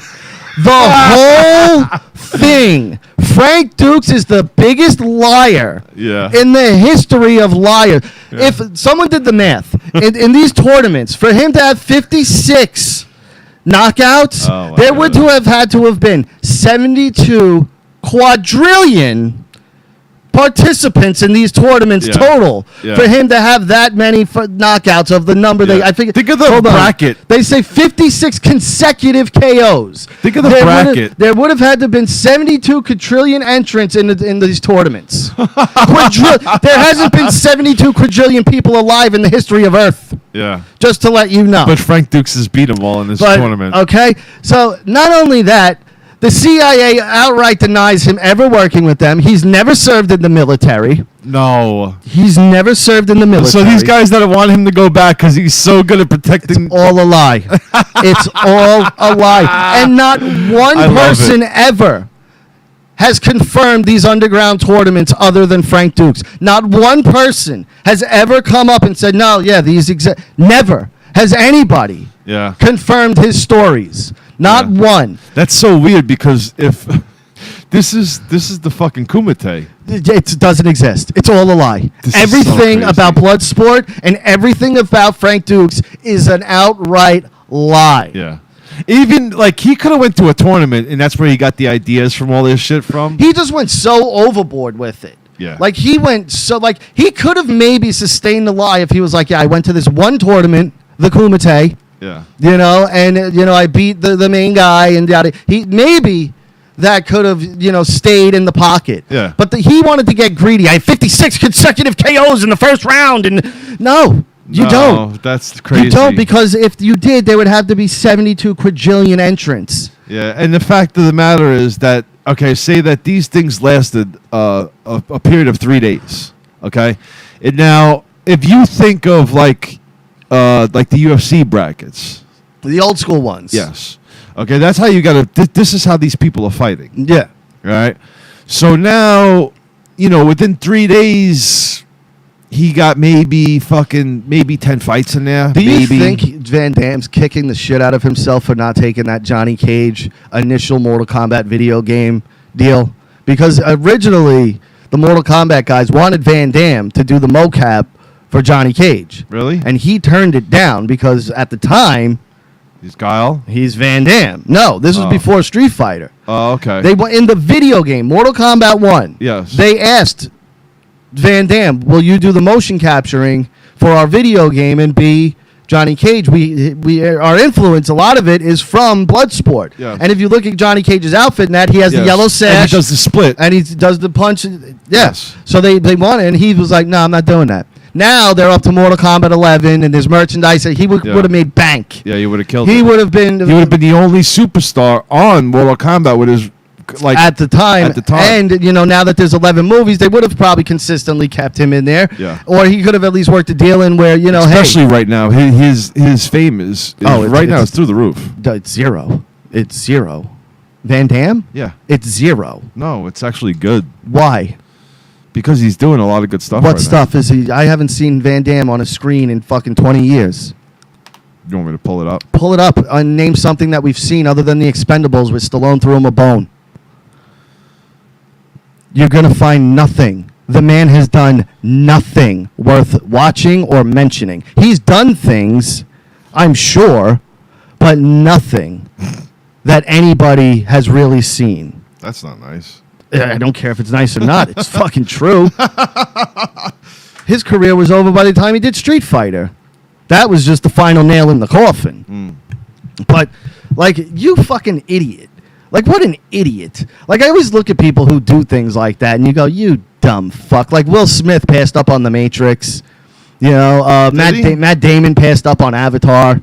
The whole thing. Frank Dukes is the biggest liar Yeah. in the history of liars. If someone did the math in these tournaments, for him to have 56 knockouts, Oh, my there God. would to have had to have been 72 quadrillion participants in these tournaments Yeah. total Yeah. for him to have that many knockouts of the number they Yeah. I think Think of the hold on. bracket. They say 56 consecutive KOs. Think of the There would've- bracket. There would have had to have been 72 quadrillion entrants in these tournaments. There hasn't been 72 quadrillion people alive in the history of Earth. Yeah. Just to let you know. But Frank Dukes has beat them all in this tournament. Okay, so not only that, the CIA outright denies him ever working with them. He's never served in the military. No. He's never served in the military. So these guys that want him to go back because he's so good at protecting. all a lie. It's all a lie. And not one I love person it. ever has confirmed these underground tournaments other than Frank Dukes. Not one person has ever come up and said, no, yeah, never has anybody Yeah. confirmed his stories. Not Yeah. one. That's so weird because if this is the fucking Kumite. It doesn't exist. It's all a lie. This is so Everything crazy. about Bloodsport and everything about Frank Dukes is an outright lie. Yeah. Even like he could have went to a tournament, and that's where he got the ideas from all this shit from. He just went so overboard with it. Yeah. Like he went so like he could have maybe sustained the lie if he was like, yeah, I went to this one tournament, the Kumite, Yeah. you know, and I beat the main guy and yada. He maybe that could have stayed in the pocket. Yeah. But he wanted to get greedy. I had 56 consecutive KOs in the first round, and no, you don't. That's crazy. You don't, because if you did, there would have to be 72 quadrillion entrants. Yeah, and the fact of the matter is that, okay, say that these things lasted a period of 3 days, okay? And now, if you think of like the UFC brackets. The old school ones. Yes. Okay, that's how you got to, this is how these people are fighting, Yeah. right? So now, within 3 days, he got maybe 10 fights in there. Do you maybe. think Van Damme's kicking the shit out of himself for not taking that Johnny Cage initial Mortal Kombat video game deal? Because originally, the Mortal Kombat guys wanted Van Damme to do the mocap for Johnny Cage. Really? And he turned it down because at the time, He's Guile? he's Van Damme. No, this was Oh. before Street Fighter. Oh, okay. They went in the video game, Mortal Kombat 1. Yes. They asked Van Damme, will you do the motion capturing for our video game and be Johnny Cage? Our influence, a lot of it is from Bloodsport. Yeah. And if you look at Johnny Cage's outfit and that, he has the Yes. yellow And sash. he does the split. And he does the punch. Yes. So they wanted, and he was like, no, I'm not doing that. Now they're up to Mortal Kombat 11, and there's merchandise. He would Yeah. have made bank. Yeah, he would have killed He it. would have been. He would have been the only superstar on Mortal Kombat with his at the time. At the time. And now that there's 11 movies, they would have probably consistently kept him in there. Yeah. Or he could have at least worked a deal in where especially hey, right now. His fame is right now it's through the roof. it's zero. It's zero. Van Damme? Yeah. It's zero. No, it's actually good Why? because he's doing a lot of good stuff. What right stuff is he? I haven't seen Van Damme on a screen in fucking 20 years. Now. You want me to pull it up? Pull it up and name something that we've seen other than The Expendables with Stallone threw him a bone. You're going to find nothing. The man has done nothing worth watching or mentioning. He's done things, I'm sure, but nothing that anybody has really seen. That's not nice. I don't care if it's nice or not. It's fucking true. His career was over by the time he did Street Fighter. That was just the final nail in the coffin. But, like, you fucking idiot. Like, what an idiot. Like, I always look at people who do things like that, and you go, you dumb fuck. Like, Will Smith passed up on The Matrix. Matt Damon passed up on Avatar.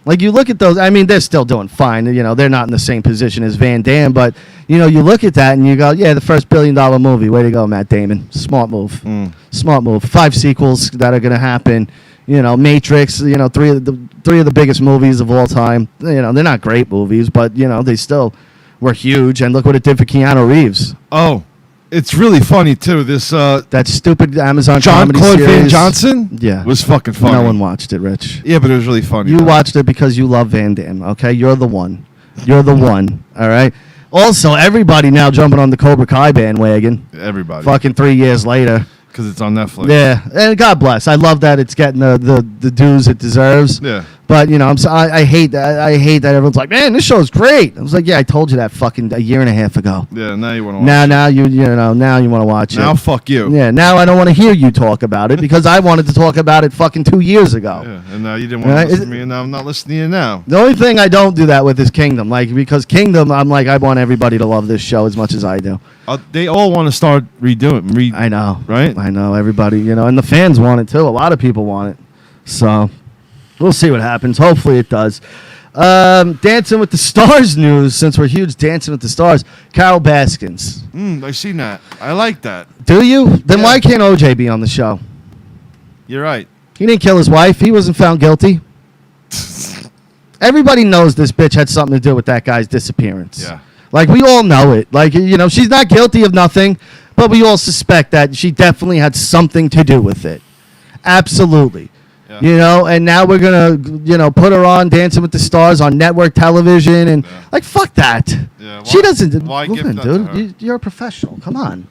Like, you look at those, I mean, they're still doing fine. They're not in the same position as Van Damme, but, you look at that and you go, yeah, the first $1 billion movie. Way to go, Matt Damon. Smart move. Smart move. 5 sequels that are going to happen. Matrix, three of the biggest movies of all time. They're not great movies, but, they still were huge. And look what it did for Keanu Reeves. Oh, it's really funny, too. This That stupid Amazon John comedy Claude series. Van Johnson Yeah. was fucking funny. No one watched it, Rich. Yeah, but it was really funny. You though. watched it because you love Van Damme, okay? You're the one. You're the one, all right? Also, everybody now jumping on the Cobra Kai bandwagon. Everybody. Fucking 3 years later. Because it's on Netflix. Yeah, and God bless. I love that it's getting the dues it deserves. Yeah. But I hate that. I hate that everyone's like, man, this show's great. I was like, yeah, I told you that fucking a year and a half ago. Yeah, now you want to watch Now you want to watch Now it. fuck you. Yeah, now I don't want to hear you talk about it because I wanted to talk about it fucking 2 years ago. Yeah, and now you didn't want Right? to listen to me, and now I'm not listening to you now. The only thing I don't do that with is Kingdom, because Kingdom, I'm like, I want everybody to love this show as much as I do. They all want to start redoing. I know, Right? I know, everybody, and the fans want it too. A lot of people want it, so we'll see what happens. Hopefully, it does. Dancing with the Stars news, since we're huge Dancing with the Stars. Carol Baskins, I seen that. I like that. do you? Then Yeah. why can't OJ be on the show? You're right. He didn't kill his wife. He wasn't found guilty. Everybody knows this bitch had something to do with that guy's disappearance. Yeah. Like, we all know it. Like, she's not guilty of nothing, but we all suspect that she definitely had something to do with it. Absolutely. Yeah. And now we're going to, put her on Dancing with the Stars on network television. And, Yeah. fuck that. Yeah, she why- doesn't. why Listen, give that to dude, her? you're a professional. Come on.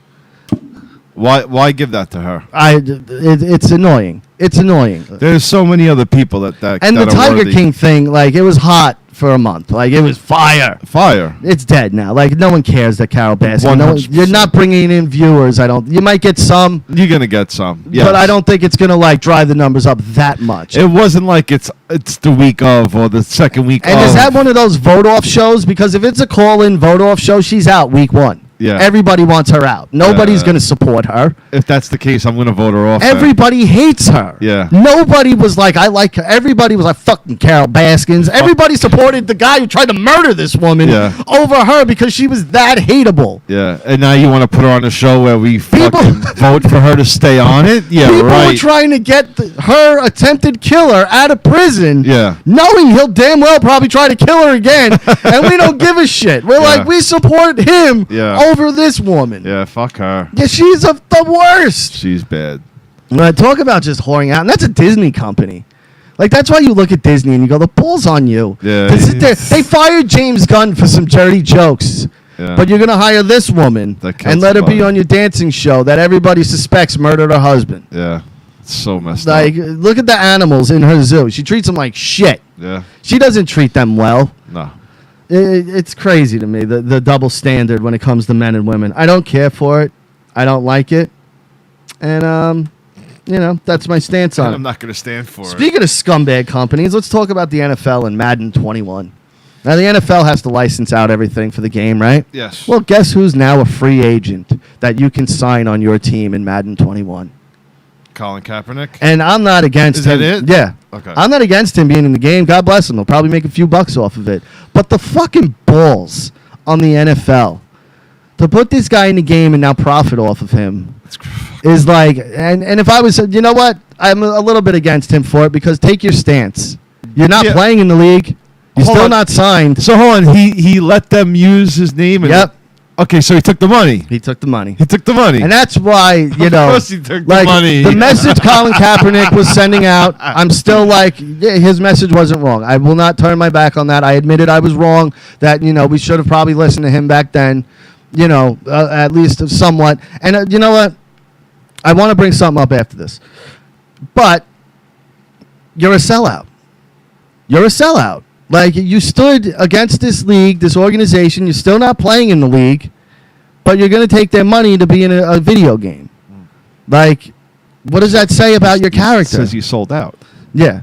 Why give that to her? It's annoying. It's annoying. There's so many other people that And that the are Tiger worthy. King thing, like, it was hot for a month. Like, it was fire. Fire. It's dead now. Like, no one cares that Carol Baskin. 100%. You're not bringing in viewers. You might get some, You're gonna get some, yes. but I don't think it's gonna like drive the numbers up that much. It wasn't like it's the week of or the second week And of. is that one of those vote-off shows? Because if it's a call-in vote-off show, she's out week one. Yeah. Everybody wants her out. Nobody's going to support her. If that's the case, I'm gonna vote her off. then. Everybody hates her. Yeah. Nobody was like, I like her. Everybody was like, fucking Carol Baskins. Everybody supported the guy who tried to murder this woman Yeah. over her because she was that hateable. Yeah, and now you want to put her on a show where we People- fucking vote for her to stay on it? Yeah, People right. were trying to get her attempted killer out of prison, Yeah. knowing he'll damn well probably try to kill her again, and we don't give a shit. We're Yeah. like, we support him Yeah. over this woman. Yeah, fuck her. Yeah, she's the worst. She's bad. Talk about just whoring out, and that's a Disney company. Like, that's why you look at Disney and you go, the ball's on you. Yeah. To sit there. They fired James Gunn for some dirty jokes. Yeah. But you're going to hire this woman That killed and let her be somebody. on your dancing show that everybody suspects murdered her husband. Yeah, it's so messed Like, up. look at the animals in her zoo. She treats them like shit. Yeah, She doesn't treat them well. no. It's crazy to me, the double standard when it comes to men and women. I don't care for it. I don't like it. And, that's my stance on I'm it. not gonna stand for it. Speaking of scumbag companies, let's talk about the NFL and Madden 21. Now, the NFL has to license out everything for the game, right? Yes. Well, guess who's now a free agent that you can sign on your team in Madden 21? Colin Kaepernick. And I'm not against Is him. that it? Yeah. Okay. I'm not against him being in the game. God bless him. He'll probably make a few bucks off of it. But the fucking balls on the NFL to put this guy in the game and now profit off of him is like, and if I was, you know what? I'm a little bit against him for it because take your stance. You're not Yeah. playing in the league. You're Hold still on. not signed. So hold on, he let them use his name. And Yep. Okay, so he took the money. He took the money. He took the money. And that's why, you know, course he took the like money. the message Colin Kaepernick was sending out, I'm still like, yeah, his message wasn't wrong. I will not turn my back on that. I admitted I was wrong, that, we should have probably listened to him back then, at least somewhat. And you know what? I want to bring something up after this. But you're a sellout. You're a sellout. Like, you stood against this league, this organization. You're still not playing in the league, but you're going to take their money to be in a video game. Like, what does that say about your character? Says you sold out. Yeah.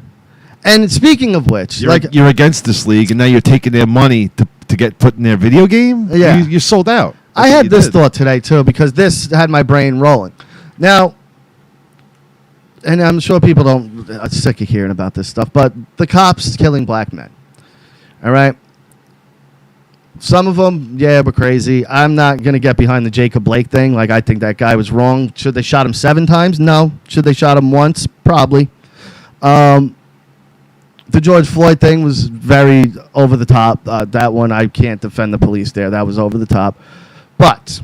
And speaking of which, You're against this league, and now you're taking their money to get put in their video game. Yeah. you sold out. I That's what had you this did. thought today, too, because this had my brain rolling. Now, and I'm sure people are sick of hearing about this stuff, but the cops killing black men. All right? Some of them, yeah, were crazy. I'm not going to get behind the Jacob Blake thing. Like, I think that guy was wrong. Should they shot him 7 times? No. Should they shot him once? Probably. The George Floyd thing was very over the top. That one, I can't defend the police there. That was over the top. But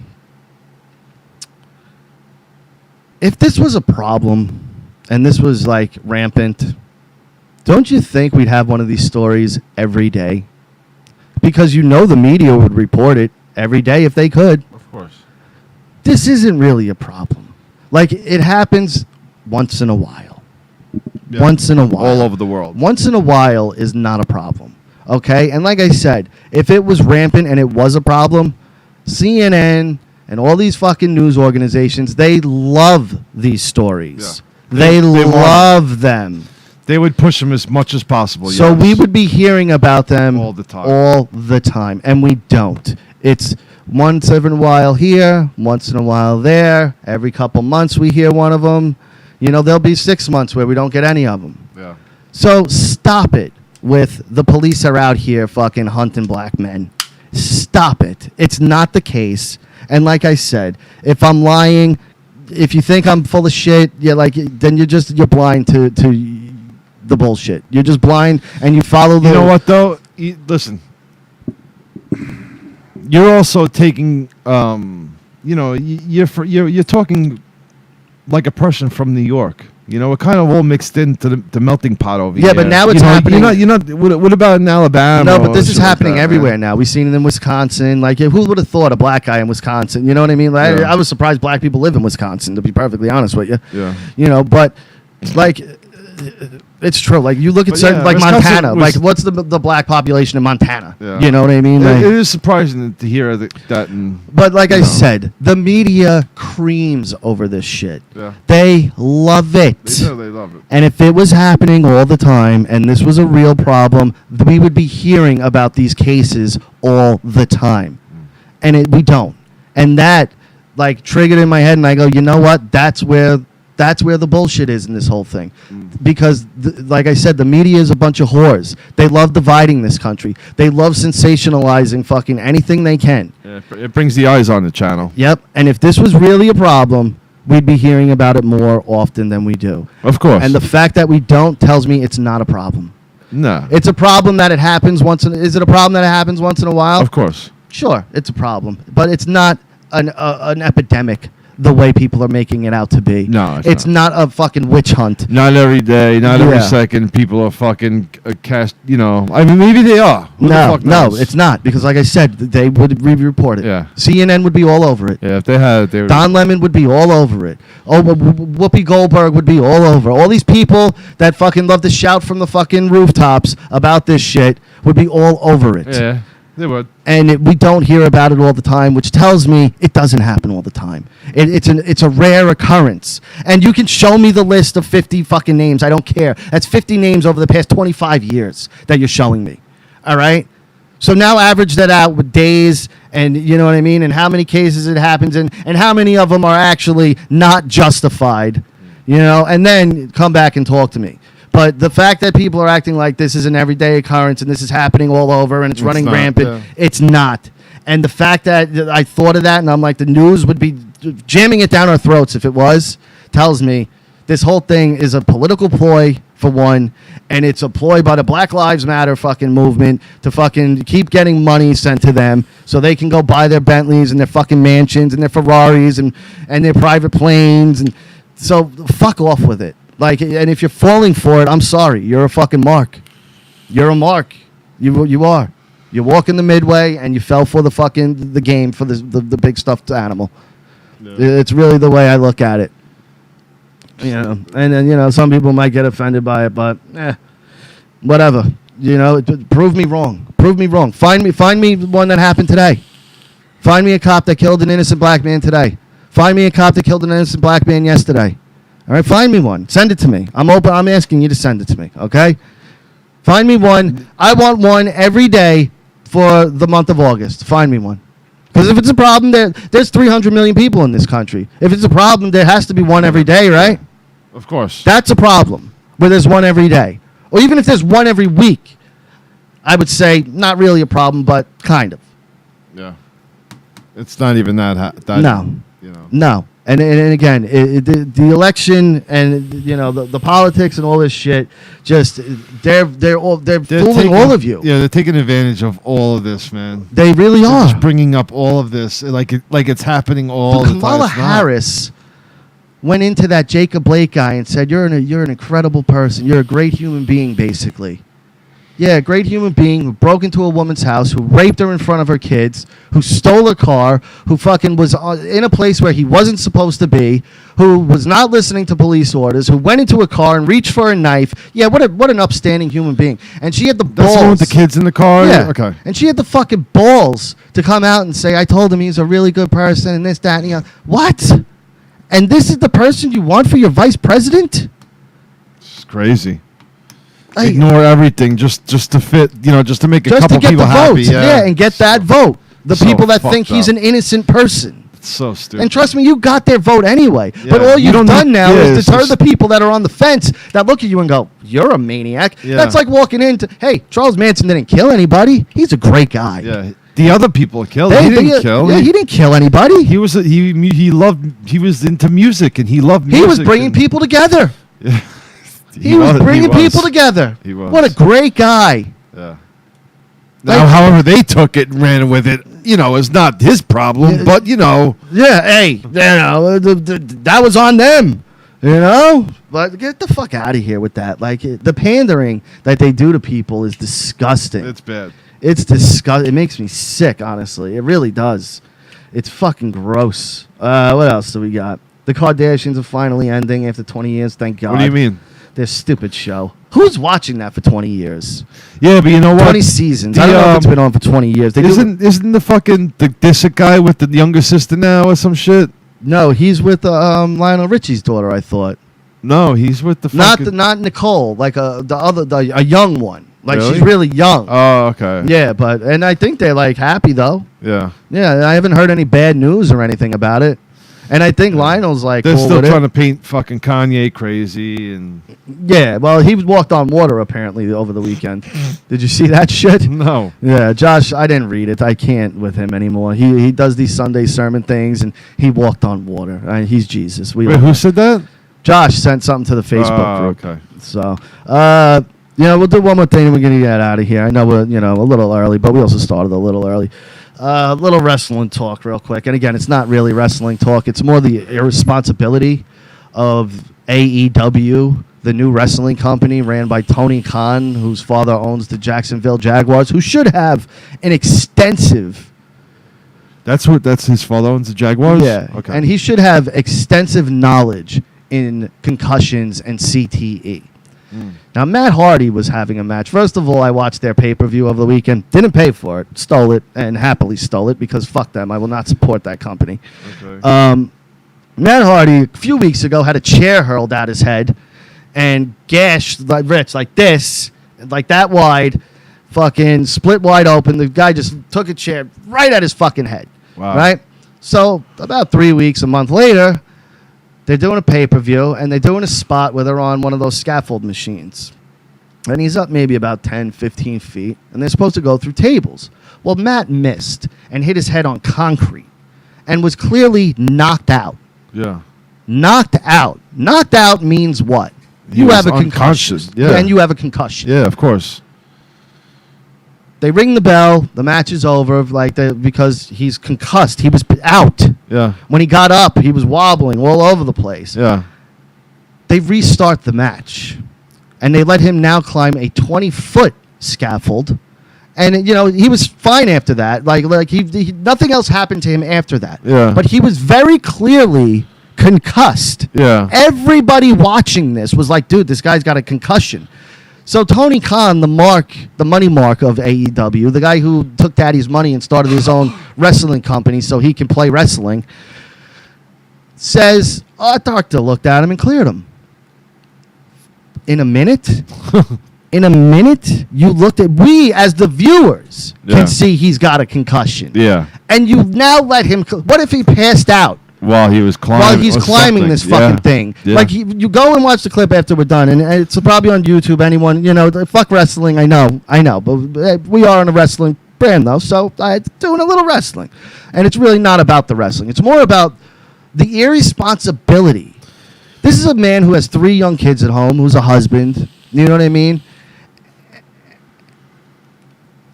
if this was a problem and this was like rampant, don't you think we'd have one of these stories every day? Because the media would report it every day if they could. Of course. This isn't really a problem. Like, it happens once in a while. Yeah. Once in a while. All over the world. Once in a while is not a problem. Okay? And like I said, if it was rampant and it was a problem, CNN and all these fucking news organizations, they love these stories. Yeah. They They want love them. They would push them as much as possible. So yes. we would be hearing about them All the time. all the time, and we don't. It's once in a while here, once in a while there. Every couple months we hear one of them. There'll be 6 months where we don't get any of them. Yeah. So stop it with the police are out here fucking hunting black men. Stop it. It's not the case. And like I said, if I'm lying, if you think I'm full of shit, then you're blind to the bullshit. You're just blind and you follow the. You know what though? Listen. You're also taking. You're talking like a person from New York. You know, we're kind of all mixed into the melting pot over Yeah, here. but now it's You know, happening- You're not. What about in Alabama? No, but this or is shit like happening that, everywhere man? now. We've seen it in Wisconsin. Like, who would have thought a black guy in Wisconsin? You know what I mean? Like, Yeah. I was surprised black people live in Wisconsin, to be perfectly honest with you. Yeah. You know, but like, it's true. Like, you look at But certain, yeah, like Wisconsin Montana. was- Like, what's the black population in Montana? Yeah. You know what I mean? Like, It is surprising to hear that. And but like I know. said, the media creams over this shit. Yeah. They love it. they know they love it. And if it was happening all the time and this was a real problem, we would be hearing about these cases all the time. And we don't. And that like triggered in my head and I go, you know what? That's where the bullshit is in this whole thing. Because like I said, the media is a bunch of whores. They love dividing this country. They love sensationalizing fucking anything they can. Yeah, it brings the eyes on the channel. Yep. And if this was really a problem, we'd be hearing about it more often than we do. Of course. And the fact that we don't tells me it's not a problem. no. It's a problem that it happens once in. Is it a problem that it happens once in a while? Of course. Sure, it's a problem, but it's not an epidemic the way people are making it out to be. No, it's not a fucking witch hunt. Not every day, not Yeah. every second. People are fucking cast. You know, I mean, maybe they are. Who the No, fuck no, knows? it's not because, like I said, they would report it. Yeah. CNN would be all over it. Yeah, if they had it, they would. Don Lemon would be all over it. Oh, Whoopi Goldberg would be all over. All these people that fucking love to shout from the fucking rooftops about this shit would be all over it. Yeah, they would. And we don't hear about it all the time, which tells me it doesn't happen all the time. It's a rare occurrence. And you can show me the list of 50 fucking names. I don't care. That's 50 names over the past 25 years that you're showing me. All right? So now average that out with days and, you know what I mean, and how many cases it happens in, and how many of them are actually not justified, you know, and then come back and talk to me. But the fact that people are acting like this is an everyday occurrence and this is happening all over and it's running not, rampant, yeah. it's not. And the fact that I thought of that and I'm like, the news would be jamming it down our throats if it was, tells me this whole thing is a political ploy, for one, and it's a ploy by the Black Lives Matter fucking movement to fucking keep getting money sent to them so they can go buy their Bentleys and their fucking mansions and their Ferraris and their private planes. And so fuck off with it. Like, and if you're falling for it, I'm sorry. You're a fucking mark. You're a mark. You are. You're walking the midway, and you fell for the game for the big stuffed animal. Yeah. It's really the way I look at it. You know, and then, you know, some people might get offended by it, but whatever. You know, prove me wrong. Prove me wrong. Find me one that happened today. Find me a cop that killed an innocent black man today. Find me a cop that killed an innocent black man yesterday. All right, find me one. Send it to me. I'm open. I'm asking you to send it to me, okay? Find me one. I want one every day for the month of August. Find me one. Because if it's a problem, there's 300 million people in this country. If it's a problem, there has to be one every day, right? Of course. That's a problem, where there's one every day. Or even if there's one every week, I would say not really a problem, but kind of. Yeah. It's not even that. No. You know. No. And again, the election and, you know, the politics and all this shit, just they're fooling all of you. Yeah, they're taking advantage of all of this, man. They really They're are. just bringing up all of this like it's happening all the time. Kamala It's not. Harris went into that Jacob Blake guy and said, "You're an incredible person. You're a great human being, basically." Yeah, a great human being who broke into a woman's house, who raped her in front of her kids, who stole a car, who fucking was in a place where he wasn't supposed to be, who was not listening to police orders, who went into a car and reached for a knife. Yeah, what an upstanding human being. And she had the balls. That's the one with the kids in the car? Yeah. Okay. And she had the fucking balls to come out and say, "I told him he's a really good person," and this, that, and the other. What? And this is the person you want for your vice president? It's crazy. Like, Ignore everything just to fit, you know, just to make a just couple to get people the happy. votes. Yeah, and get that vote. The so people that fucked think he's up. an innocent person. It's so stupid. And trust me, you got their vote anyway. Yeah, But all you you've don't done need- now yeah, is it's deter just- the people that are on the fence that look at you and go, "You're a maniac." Yeah. That's like walking into, "Hey, Charles Manson didn't kill anybody. He's a great guy." Yeah, the other people killed. He He didn't kill. Yeah, he didn't kill anybody. He was he was into music and he loved He music. was bringing and- people together. Yeah. He was bringing people together. He was. What a great guy. Yeah. Now, however they took it and ran with it, you know, is not his problem. Yeah. But you know, Yeah, hey, you know, that was on them. You know? But get the fuck out of here with that. Like, the pandering that they do to people is disgusting. It's bad. It's disgusting. It makes me sick, honestly. It really does. It's fucking gross. What else do we got? The Kardashians are finally ending after 20 years, thank God. What do you mean? Their stupid show. Who's watching that for 20 years? Yeah, but you know what? 20 seasons. I don't know if it's been on for 20 years. Isn't the fucking the Disick guy with the younger sister now or some shit? No, he's with Lionel Richie's daughter, I thought. No, he's with the fucking... Not Nicole, like a young one. Like, Really? she's really young. Oh, okay. Yeah, and I think they're like happy though. Yeah. Yeah, I haven't heard any bad news or anything about it. And I think Lionel's like They're cool still with trying it. to paint fucking Kanye crazy and... Yeah, well, he walked on water apparently over the weekend. Did you see that shit? No. Yeah, Josh, I didn't read it. I can't with him anymore. He does these Sunday sermon things, and he walked on water. He's Jesus. Wait, who said that? Josh sent something to the Facebook group. Okay. So, we'll do one more thing and we're going to get out of here. I know we're, a little early, but we also started a little early. Little wrestling talk real quick. And again, it's not really wrestling talk. It's more the irresponsibility of AEW, the new wrestling company ran by Tony Khan, whose father owns the Jacksonville Jaguars, who should have an extensive... That's his father owns the Jaguars? Yeah. Okay. And he should have extensive knowledge in concussions and CTE. Now, Matt Hardy was having a match. First of all, I watched their pay-per-view over the weekend. Didn't pay for it. Stole it, and happily stole it, because fuck them. I will not support that company. Okay. Matt Hardy, a few weeks ago, had a chair hurled at his head and gashed like Rich, like this, like that wide, fucking split wide open. The guy just took a chair right at his fucking head. Wow. Right? So, about 3 weeks, a month later, they're doing a pay-per-view, and they're doing a spot where they're on one of those scaffold machines. And he's up maybe about 10, 15 feet, and they're supposed to go through tables. Well, Matt missed and hit his head on concrete and was clearly knocked out. Yeah. Knocked out. Knocked out means what? He You was have a concussion. unconscious, yeah. And you have a concussion. Yeah, of course. They ring the bell. The match is over because he's concussed. He was out. Yeah. When he got up, he was wobbling all over the place. Yeah. They restart the match, and they let him now climb a 20-foot scaffold. And he was fine after that. Like he nothing else happened to him after that. Yeah. But he was very clearly concussed. Yeah. Everybody watching this was like, dude, this guy's got a concussion. So Tony Khan, the money mark of AEW, the guy who took daddy's money and started his own wrestling company so he can play wrestling, says, our doctor looked at him and cleared him. In a minute, you looked at, we as the viewers can see he's got a concussion. Yeah. And you now let him, what if he passed out? While he was climbing. While he's climbing this fucking thing. Yeah. Like, you go and watch the clip after we're done, and it's probably on YouTube. Anyone, fuck wrestling, I know. But we are on a wrestling brand, though, so I'm doing a little wrestling. And it's really not about the wrestling. It's more about the irresponsibility. This is a man who has 3 young kids at home, who's a husband. You know what I mean?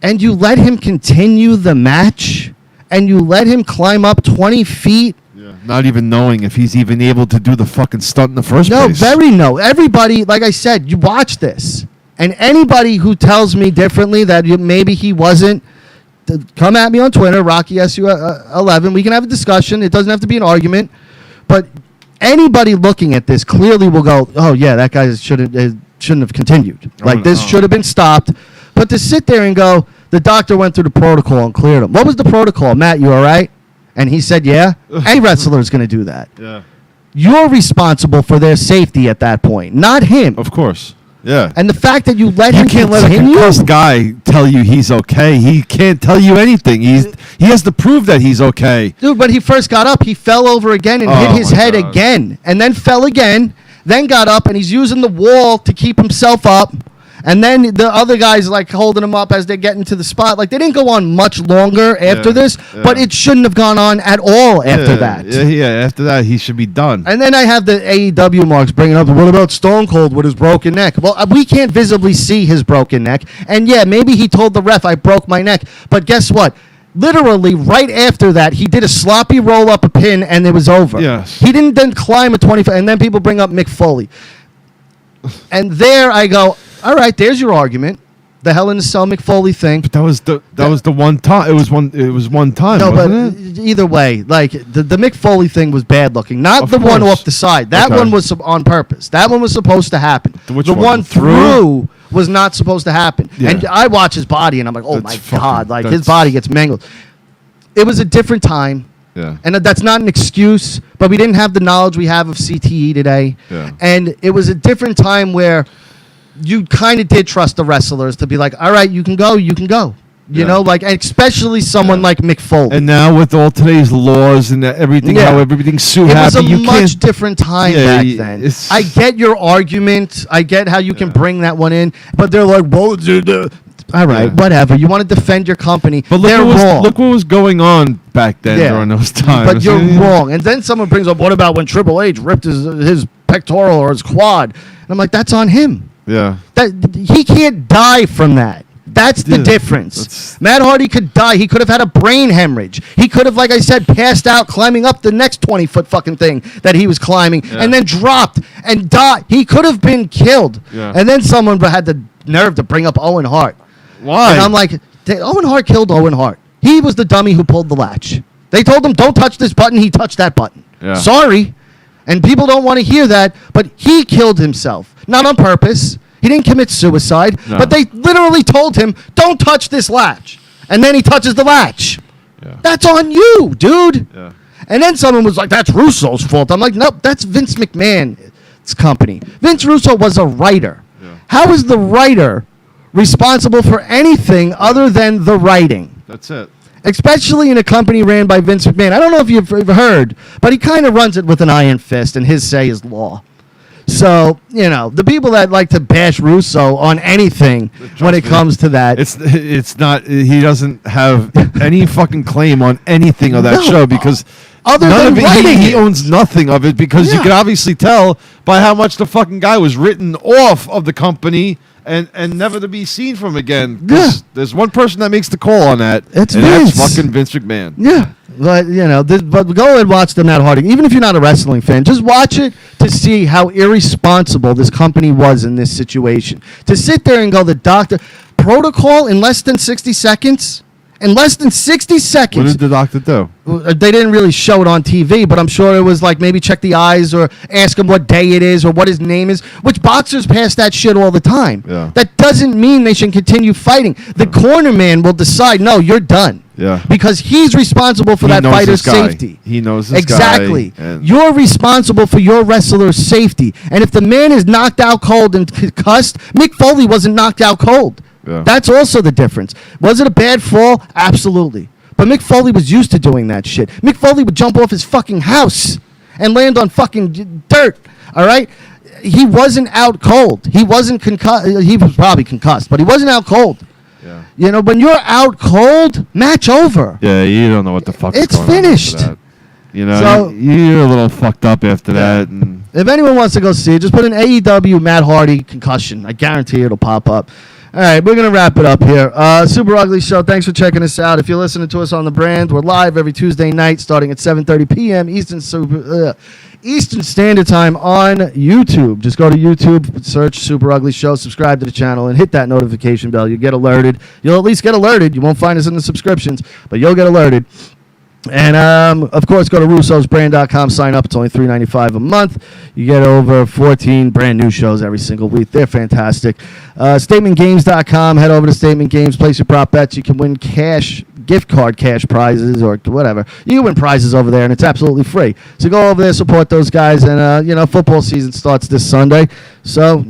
And you let him continue the match, and you let him climb up 20 feet. Not even knowing if he's even able to do the fucking stunt in the first place. No. Everybody, like I said, you watch this. And anybody who tells me differently that maybe he wasn't, come at me on Twitter, RockySU11. We can have a discussion. It doesn't have to be an argument. But anybody looking at this clearly will go, oh, yeah, that guy shouldn't have continued. Like, this should have been stopped. But to sit there and go, the doctor went through the protocol and cleared him. What was the protocol? Matt, you all right? And he said, yeah. Any wrestler is going to do that. Yeah. You're responsible for their safety at that point, not him. Of course. Yeah. And the fact that you let You him can't let a continue, concussed guy tell you he's okay. He can't tell you anything. He has to prove that he's okay. dude, when he first got up, he fell over again and hit his my head God. again, and then fell again, then got up, and he's using the wall to keep himself up. And then the other guys like holding him up as they get into the spot. Like, they didn't go on much longer after this, but it shouldn't have gone on at all after that. Yeah, after that, he should be done. And then I have the AEW marks bringing up, what about Stone Cold with his broken neck? Well, we can't visibly see his broken neck. And yeah, maybe he told the ref, I broke my neck. But guess what? Literally, right after that, he did a sloppy roll up a pin, and it was over. Yes. He didn't then climb a 25, and then people bring up Mick Foley. And there I go, all right, there's your argument. The Hell in a Cell Mick Foley thing. But that was the one time. It was one time. No, but wasn't it? either way, like the Mick Foley thing was bad looking. Not Of the one course. off the side. That Okay. one was on purpose. That one was supposed to happen. Which the one? one through was not supposed to happen. Yeah. And I watch his body, and I'm like, oh That's my fucking- God, like his that's- body gets mangled. It was a different time. Yeah. And that's not an excuse, but we didn't have the knowledge we have of CTE today. Yeah. And it was a different time where you kind of did trust the wrestlers to be like, all right, you can go. You Yeah. know, like, especially someone like Mick Foley. And now with all today's laws and everything, Yeah. how everything's so It was happy, a you much can't. different time Yeah, back y- then. it's- I get your argument. I get how you can bring that one in, but they're like, "Whoa, dude, all right, Yeah. whatever. You want to defend your company, But they're wrong. look what was going on back then Yeah. during those times. But you're wrong. And then someone brings up, what about when Triple H ripped his pectoral or his quad? And I'm like, that's on him. Yeah. That he can't die from that. That's the Yeah, difference. that's- Matt Hardy could die. He could have had a brain hemorrhage. He could have, like I said, passed out climbing up the next 20-foot fucking thing that he was climbing Yeah. and then dropped and died. He could have been killed. Yeah. And then someone had the nerve to bring up Owen Hart. Why? And I'm like, Owen Hart killed Owen Hart. He was the dummy who pulled the latch. They told him, don't touch this button. He touched that button. Yeah. Sorry. And people don't want to hear that, but he killed himself. Not on purpose. He didn't commit suicide, No. but they literally told him, don't touch this latch. And then he touches the latch. Yeah. That's on you, dude. Yeah. And then someone was like, that's Russo's fault. I'm like, nope, that's Vince McMahon's company. Vince Russo was a writer. Yeah. How is the writer responsible for anything other than the writing? That's it. Especially in a company ran by Vince McMahon. I don't know if you've heard, but he kind of runs it with an iron fist, and his say is law. So, you know, the people that like to bash Russo on anything when it me. comes to that. It's not. He doesn't have any fucking claim on anything of that No. show because Other none than of it, writing he it. owns nothing of it because you Yeah. can obviously tell by how much the fucking guy was written off of the company and never to be seen from again. 'Cause Yeah. there's one person that makes the call on that. It's and that's Vince. fucking Vince McMahon. Yeah, but you know, but go ahead and watch the Matt Hardy. Even if you're not a wrestling fan, just watch it to see how irresponsible this company was in this situation. To sit there and go, the doctor protocol in less than 60 seconds. In less than 60 What seconds. did the doctor do? They didn't really show it on TV, but I'm sure it was like maybe check the eyes or ask him what day it is or what his name is, which boxers pass that shit all the time. Yeah. That doesn't mean they should continue fighting. The corner man will decide, no, you're done. Yeah. Because he's responsible for He that knows fighter's this guy. safety. He knows this exactly. guy, and- You're responsible for your wrestler's safety. And if the man is knocked out cold and concussed, Mick Foley wasn't knocked out cold. Yeah. That's also the difference. Was it a bad fall? Absolutely. But Mick Foley was used to doing that shit. Mick Foley would jump off his fucking house and land on fucking dirt. All right? He wasn't out cold. He wasn't concussed. He was probably concussed, but he wasn't out cold. Yeah. You know, when you're out cold, match over. Yeah, you don't know what the fuck. It's is going on finished. after that. You know, So- you're a little fucked up after that. And If anyone wants to go see it, just put in AEW Matt Hardy concussion. I guarantee it'll pop up. All right, we're going to wrap it up here. Super Ugly Show, thanks for checking us out. If you're listening to us on the brand, we're live every Tuesday night starting at 7:30 p.m. Eastern Standard Time on YouTube. Just go to YouTube, search Super Ugly Show, subscribe to the channel, and hit that notification bell. You'll get alerted. You'll at least get alerted. You won't find us in the subscriptions, but you'll get alerted. And, of course, go to russosbrand.com, sign up. It's only $3.95 a month. You get over 14 brand new shows every single week. They're fantastic. StatementGames.com, head over to Statement Games, place your prop bets. You can win cash, gift card cash prizes or whatever. You can win prizes over there, and it's absolutely free. So go over there, support those guys. And, football season starts this Sunday. So,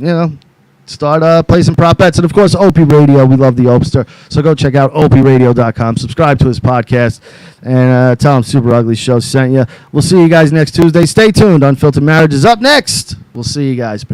start placing prop bets. And, of course, Opie Radio. We love the Opster. So go check out opradio.com. Subscribe to his podcast. And tell him Super Ugly Show sent you. We'll see you guys next Tuesday. Stay tuned. Unfiltered Marriage is up next. We'll see you guys.